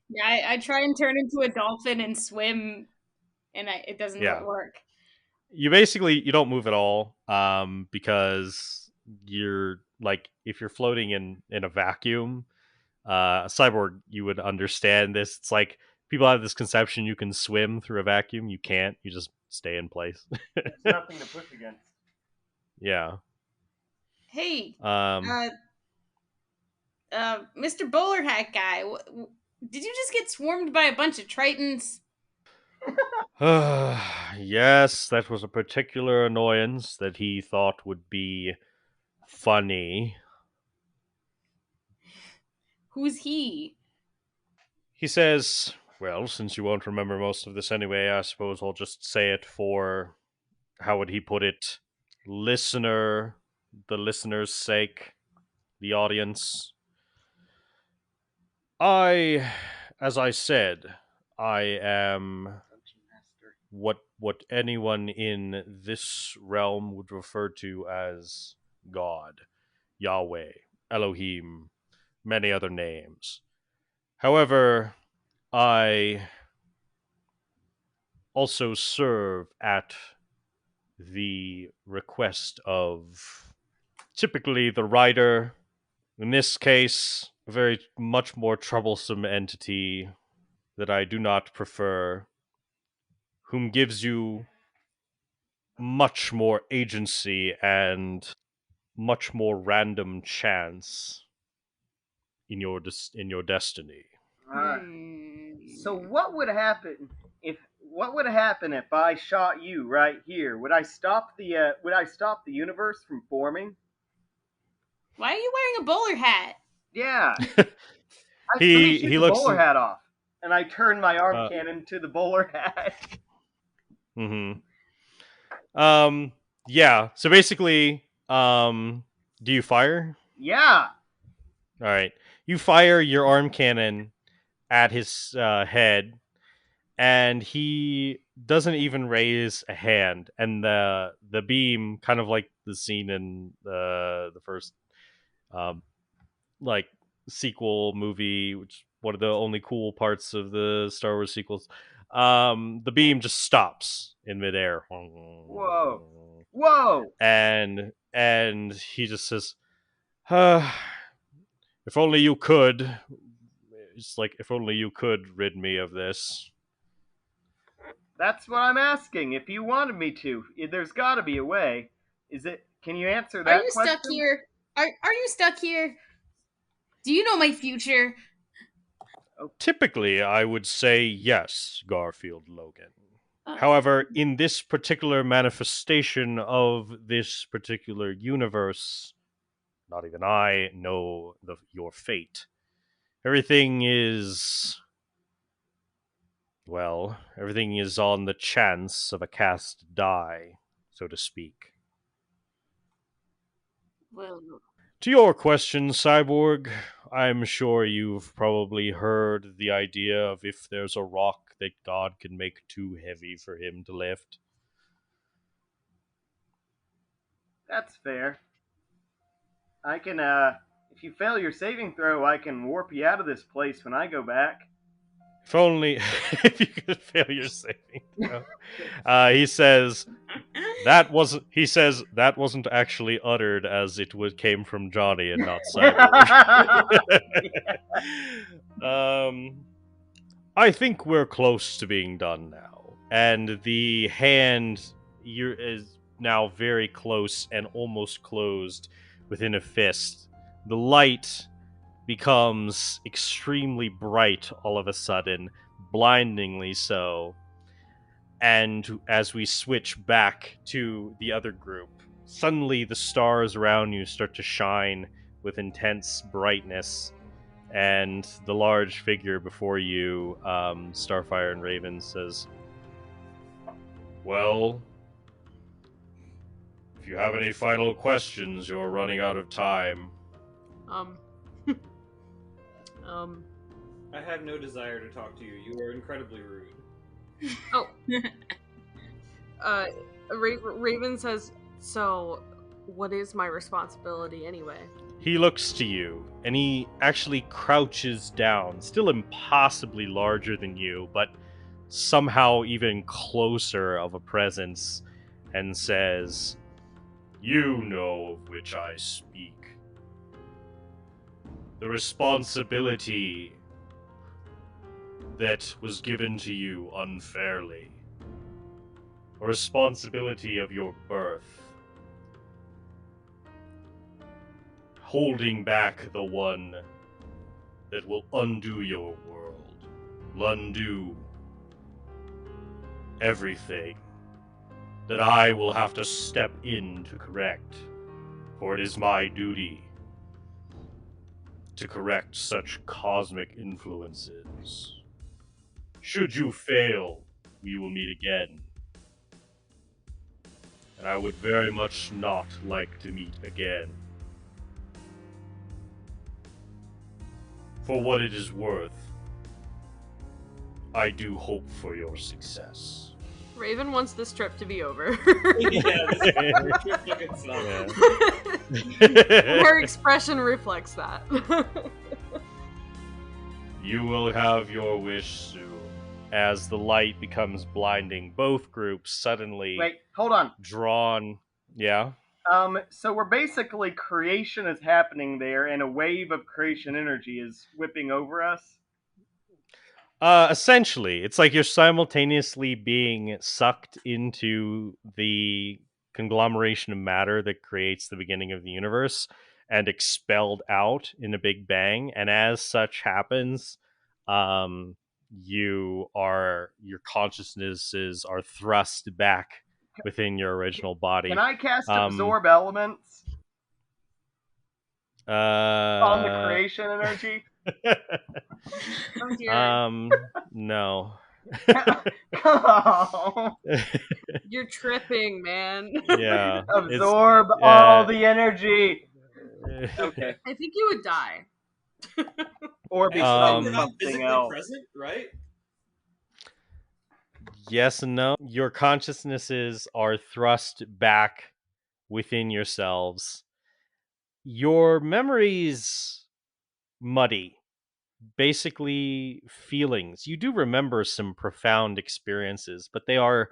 Yeah, I try and turn into a dolphin and swim, and it doesn't work. You don't move at all, because you're like, if you're floating in a vacuum, Cyborg, you would understand this. It's like people have this conception you can swim through a vacuum. You can't. You just stay in place. There's nothing to push against. Yeah. Hey, Mr. Bowler Hat guy, did you just get swarmed by a bunch of Tritons? Yes, that was a particular annoyance that he thought would be funny. Who's he? He says, well, since you won't remember most of this anyway, I suppose I'll just say it for, how would he put it, the listener's sake, the audience. As I said, I am what anyone in this realm would refer to as God, Yahweh, Elohim, many other names. However, I also serve at the request of typically the writer. In this case, a very much more troublesome entity that I do not prefer, whom gives you much more agency and much more random chance in your destiny. So what would happen if I shot you right here? Would I stop the universe from forming? Why are you wearing a bowler hat? Yeah. He looks the bowler hat off, and I turn my arm cannon to the bowler hat. Yeah. So basically, do you fire? Yeah. All right. You fire your arm cannon at his head, and he doesn't even raise a hand. And the beam, kind of like the scene in the first like sequel movie, which one of the only cool parts of the Star Wars sequels. The beam just stops in midair. Whoa! And he just says, if only you could. It's like, if only you could rid me of this. That's what I'm asking. If you wanted me to, there's got to be a way. Can you answer that question? Are you stuck here? Are you stuck here? Do you know my future? Typically, I would say yes, Garfield Logan. However, in this particular manifestation of this particular universe, not even I know your fate. Everything is on the chance of a cast die, so to speak. Well, to your question, Cyborg, I'm sure you've probably heard the idea of if there's a rock that God can make too heavy for him to lift. That's fair. I can, if you fail your saving throw, I can warp you out of this place when I go back. If only if you could fail your saving throw. He says that wasn't actually uttered as it came from Johnny and not Cyborg. I think we're close to being done now, and the hand is now very close and almost closed within a fist. The light becomes extremely bright all of a sudden, blindingly so. And as we switch back to the other group, suddenly the stars around you start to shine with intense brightness, and the large figure before you, Starfire and Raven, says, "Well, if you have any final questions, you're running out of time." Um. I have no desire to talk to you. You are incredibly rude. Oh. Raven says, "So, what is my responsibility anyway?" He looks to you, and he actually crouches down, still impossibly larger than you, but somehow even closer of a presence, and says, "You know of which I speak. The responsibility that was given to you unfairly. A responsibility of your birth. Holding back the one that will undo your world. Undo everything that I will have to step in to correct. For it is my duty to correct such cosmic influences. Should you fail, we will meet again. And I would very much not like to meet again. For what it is worth, I do hope for your success." Raven wants this trip to be over. Yeah, this trip fucking sucks. Her expression reflects that. You will have your wish soon. As the light becomes blinding, both groups suddenly Wait, hold on. drawn. Yeah? So we're basically, creation is happening there, and a wave of creation energy is whipping over us. Essentially, it's like you're simultaneously being sucked into the conglomeration of matter that creates the beginning of the universe and expelled out in a big bang. And as such happens, your consciousnesses are thrust back within your original body. Can I cast absorb elements on the creation energy? No. Come on. You're tripping, man. Yeah. Absorb all the energy. Okay. I think you would die. Or become we're not something physically else. present, right? Yes and no. Your consciousnesses are thrust back within yourselves. Your memories muddy. Basically, feelings. You do remember some profound experiences, but they are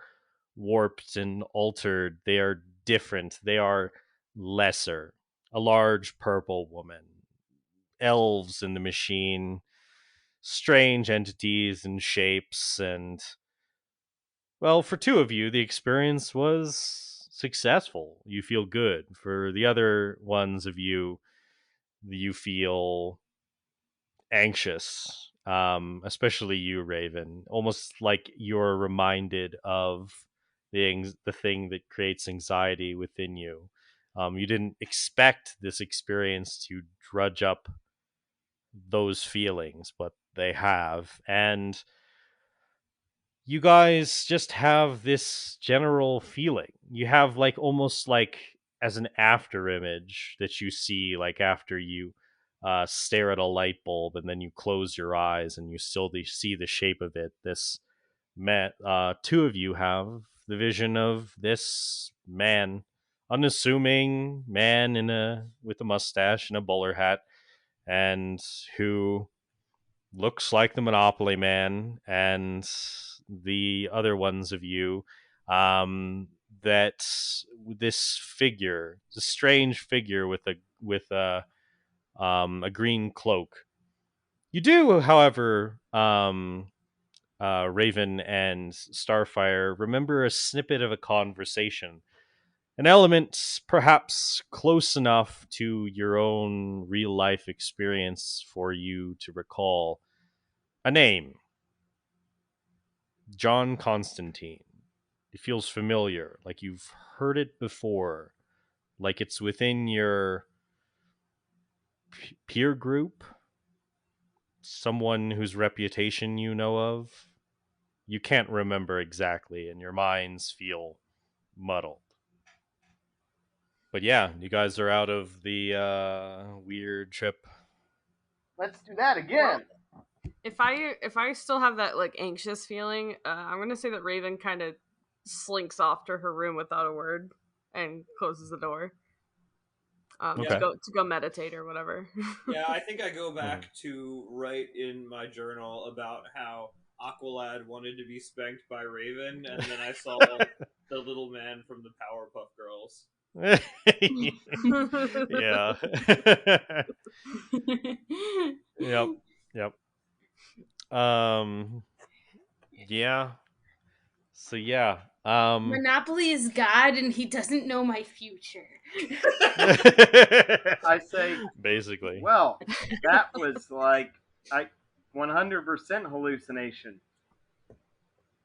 warped and altered. They are different. They are lesser. A large purple woman. Elves in the machine. Strange entities and shapes, and well, for two of you, the experience was successful. You feel good. For the other ones of you, you feel anxious, especially you, Raven. Almost like you're reminded of the thing that creates anxiety within you. You didn't expect this experience to drudge up those feelings, but they have. And you guys just have this general feeling. You have like almost like as an after image that you see, like after you stare at a light bulb and then you close your eyes and you still see the shape of it. This man, two of you have the vision of this man, unassuming man with a mustache and a bowler hat, and who looks like the Monopoly Man, and the other ones of you, that this figure, the strange figure with a green cloak. You do, however, Raven and Starfire, remember a snippet of a conversation. An element perhaps close enough to your own real life experience for you to recall. A name. John Constantine. It feels familiar, like you've heard it before, like it's within your peer group, someone whose reputation you know of. You can't remember exactly, and your minds feel muddled. But yeah, you guys are out of the weird trip. Let's do that again. If I still have that like anxious feeling, I'm gonna say that Raven kind of slinks off to her room without a word and closes the door. Okay. To go meditate or whatever. Yeah, I think I go back to write in my journal about how Aqualad wanted to be spanked by Raven, and then I saw the little man from the Powerpuff Girls. Yeah. Yep. Yeah. So yeah. Monopoly is God, and he doesn't know my future. I say, basically. well, that was like 100% hallucination,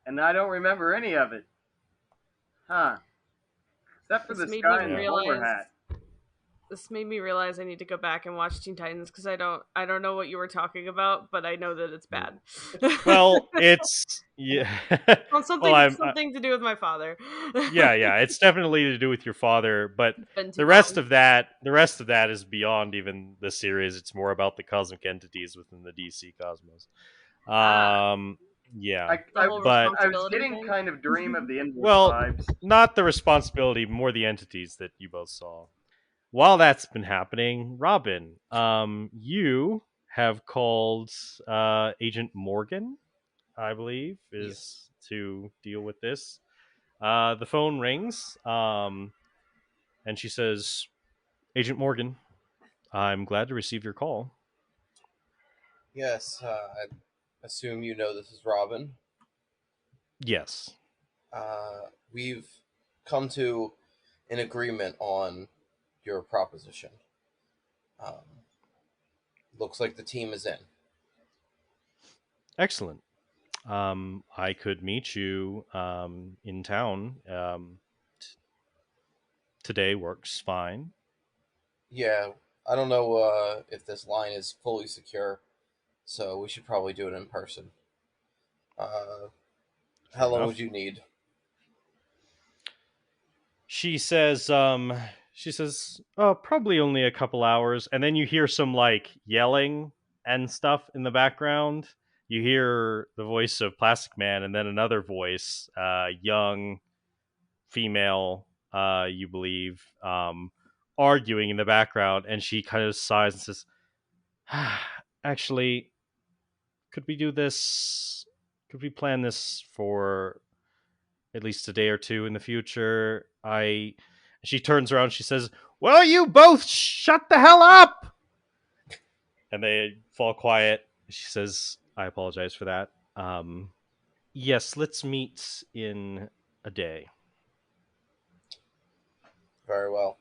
and I don't remember any of it. Huh? Except for This the made sky me and the realize- bowler hat. This made me realize I need to go back and watch Teen Titans because I don't know what you were talking about, but I know that it's bad. Well, it's Well, something to do with my father. yeah, it's definitely to do with your father, but Been too the rest long. of that is beyond even the series. It's more about the cosmic entities within the DC cosmos. Yeah, The whole I was responsibility getting thing? kind of Dream of the Endless well, vibes. not the responsibility, more the entities that you both saw. While that's been happening, Robin, you have called Agent Morgan, I believe, is to deal with this. The phone rings, and she says, Agent Morgan, I'm glad to receive your call. Yes, I assume you know this is Robin. Yes. We've come to an agreement on your proposition. Looks like the team is in. Excellent. I could meet you in town. Today works fine. Yeah, I don't know if this line is fully secure, so we should probably do it in person. How long would you need? She says, oh, probably only a couple hours. And then you hear some like yelling and stuff in the background. You hear the voice of Plastic Man, and then another voice, young female, you believe, arguing in the background. And she kind of sighs and says, actually, could we do this? Could we plan this for at least a day or two in the future? She turns around, she says, will you both shut the hell up? And they fall quiet. She says, I apologize for that. Yes, let's meet in a day. Very well.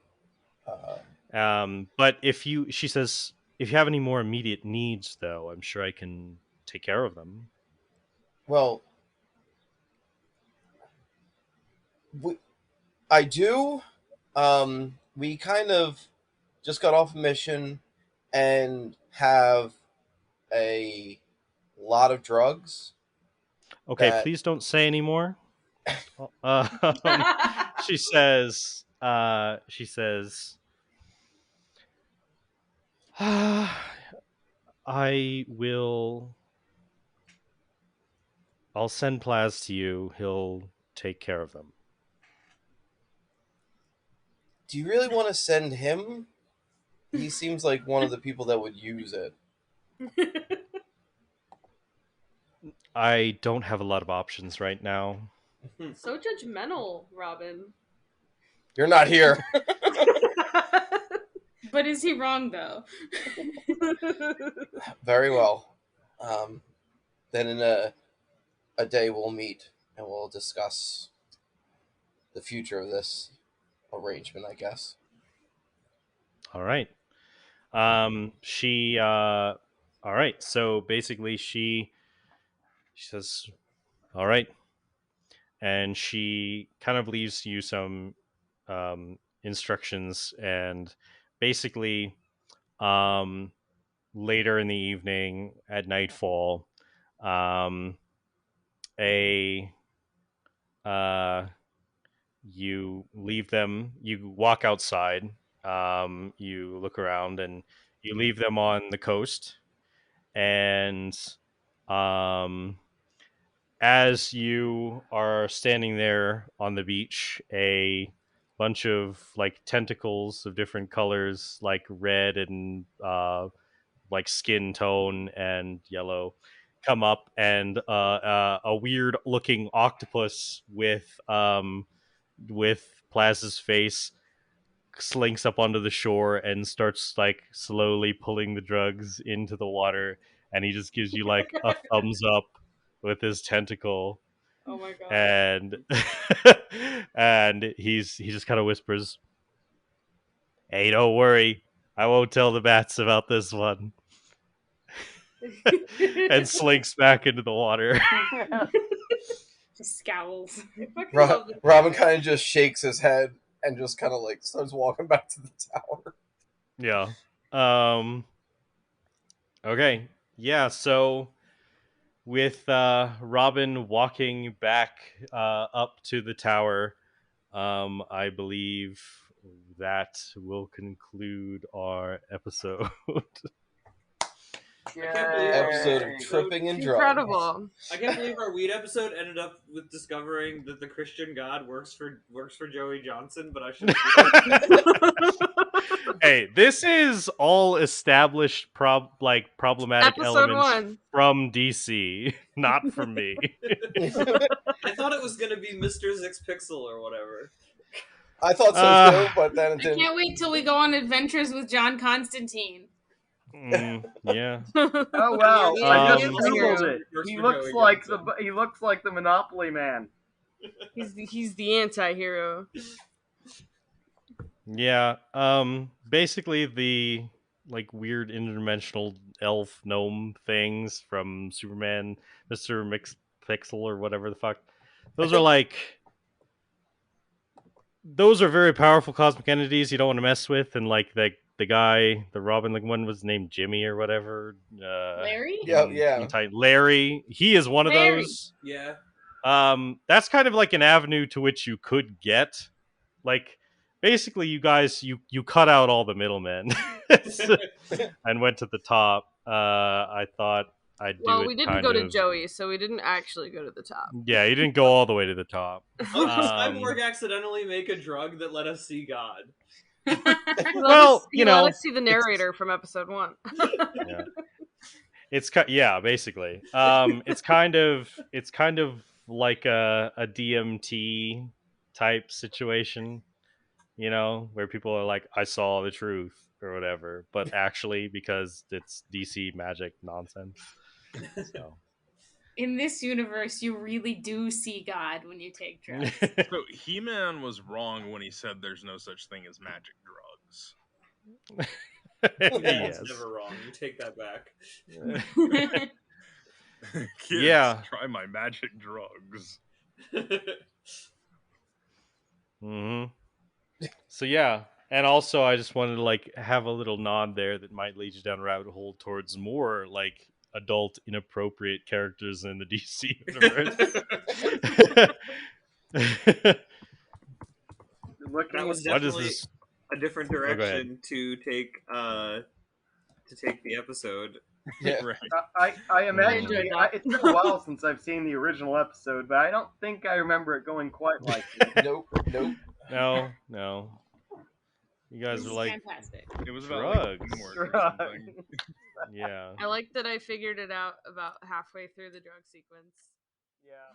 But she says, if you have any more immediate needs, though, I'm sure I can take care of them. Well, I do. We kind of just got off a mission and have a lot of drugs. Okay, please don't say any more. She says, I'll send Plaz to you. He'll take care of them. Do you really want to send him? He seems like one of the people that would use it. I don't have a lot of options right now. So judgmental, Robin. You're not here. But is he wrong, though? Very well. Then in a day we'll meet and we'll discuss the future of this arrangement, I guess. All right. All right. So basically she says, All right. And she kind of leaves you some instructions, and basically later in the evening at nightfall, a you leave them, you walk outside, you look around, and you leave them on the coast. And as you are standing there on the beach, a bunch of like tentacles of different colors, like red and like skin tone and yellow, come up, and a weird looking octopus with Plaz's face slinks up onto the shore and starts like slowly pulling the drugs into the water, and he just gives you like a thumbs up with his tentacle. Oh my god. And and he just kind of whispers, "Hey, don't worry, I won't tell the bats about this one." And slinks back into the water. Just scowls. Robin kind of just shakes his head and just kind of like starts walking back to the tower. Yeah. Okay. Yeah, so with Robin walking back up to the tower, I believe that will conclude our episode. Episode of Tripping and Drugs. Incredible. I can't believe our weed episode ended up with discovering that the Christian God works for Joey Johnson, but I should. Hey, this is all established problematic Episode elements 1. from DC, not from me. I thought it was gonna be Mr. Zixpixel or whatever. I thought so too, but then it I didn't. can't wait till we go on adventures with John Constantine. Yeah. Oh wow! I just Um, googled it. He looks like the Monopoly Man. He's the anti-hero. Yeah. Basically the like weird interdimensional elf gnome things from Superman, Mr. Mixpixel or whatever the fuck. Those are very powerful cosmic entities you don't want to mess with, and like the guy, the Robin, like one was named Jimmy or whatever. Larry? Yeah. Larry. He is one of those. Yeah. That's kind of like an avenue to which you could get. Like, basically, you guys, you cut out all the middlemen and went to the top. I thought I'd do it. Well, we didn't go to Joey, so we didn't actually go to the top. Yeah, you didn't go all the way to the top. How did Cyborg accidentally make a drug that let us see God? Well, let us see the narrator from episode 1. Yeah. It's basically. It's kind of like a DMT type situation, where people are like, I saw the truth or whatever, but actually because it's DC magic nonsense. So. In this universe, you really do see God when you take drugs. So He-Man was wrong when he said there's no such thing as magic drugs. Yes. It's never wrong. You take that back. Kids, Yeah. try my magic drugs. Mm-hmm. So yeah, and also I just wanted to like have a little nod there that might lead you down a rabbit hole towards more like adult inappropriate characters in the DC universe. That was definitely a different direction to take the episode. Yeah. Right. I imagine it's been a while since I've seen the original episode, but I don't think I remember it going quite like this. Nope. No. You guys were like, fantastic. It was about like drugs. homework or something. Yeah. I like that I figured it out about halfway through the drug sequence. Yeah.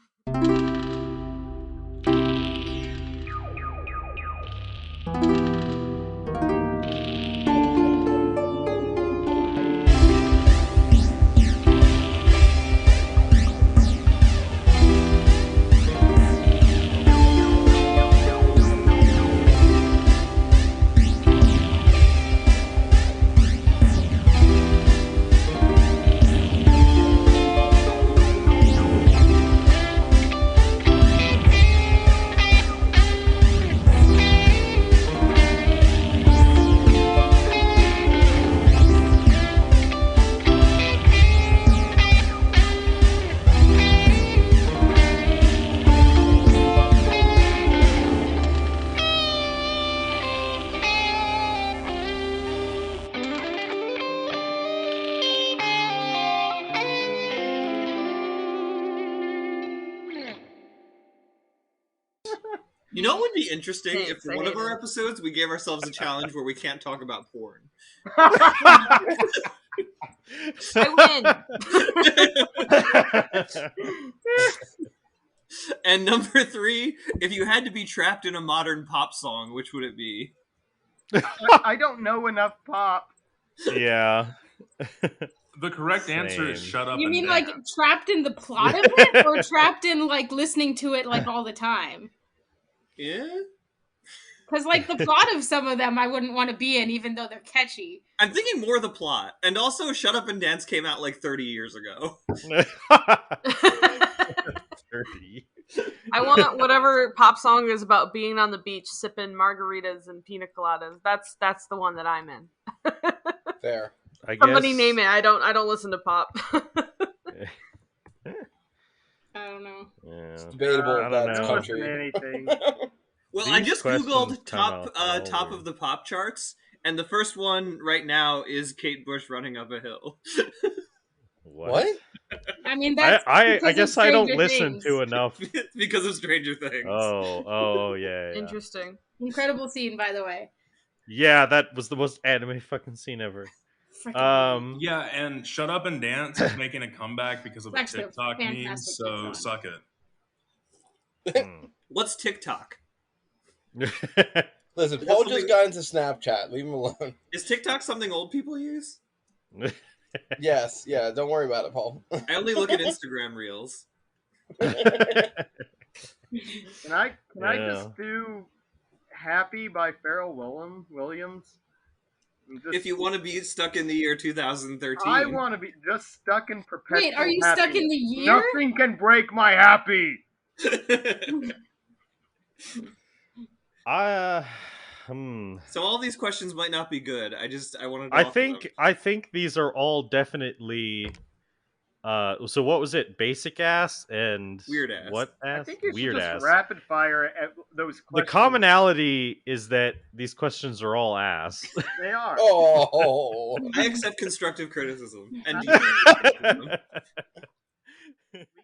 You know what would be interesting Thanks, if I one of hate our it. episodes we gave ourselves a challenge where we can't talk about porn. I And number 3, if you had to be trapped in a modern pop song, which would it be? I don't know enough pop. Yeah. The correct answer is Same. shut up You and mean dance. like trapped in the plot of it, or trapped in like listening to it like all the time? Yeah? Because like the plot of some of them I wouldn't want to be in, even though they're catchy. I'm thinking more the plot. And also, Shut Up and Dance came out like 30 years ago. 30. I want whatever pop song is about being on the beach sipping margaritas and pina coladas. That's the one that I'm in. Fair. I Somebody guess... name it. I don't listen to pop. I don't know. Yeah. It's debatable I if don't that's know. country. Anything. Well, I These just questions googled come out all top weird. of the pop charts, and the first one right now is Kate Bush running up a hill. What? I mean, that's I because of guess I don't Stranger listen Things. to enough. Because of Stranger Things. Oh, yeah. Interesting. Incredible scene, by the way. Yeah, that was the most anime fucking scene ever. Freaking Yeah, and Shut Up and Dance is making a comeback because of a Actually, a TikTok meme, fantastic so TikTok. suck it. What's TikTok? Listen, Is Paul that just got into Snapchat. Leave him alone. Is TikTok something old people use? Yes, yeah. Don't worry about it, Paul. I only look at Instagram reels. Can I Yeah. just do "Happy" by Pharrell Williams? If you want to be stuck in the year 2013. I want to be just stuck in perpetual. Wait, are you happiness. stuck in the year? Nothing can break my happy. So all these questions might not be good. I wanted to I think these are all definitely so what was it? Basic ass and Weird ass. What ass? I think you should Weird just ass. rapid fire at those The questions. commonality is that these questions are all ass. They are. Oh. I accept constructive criticism. And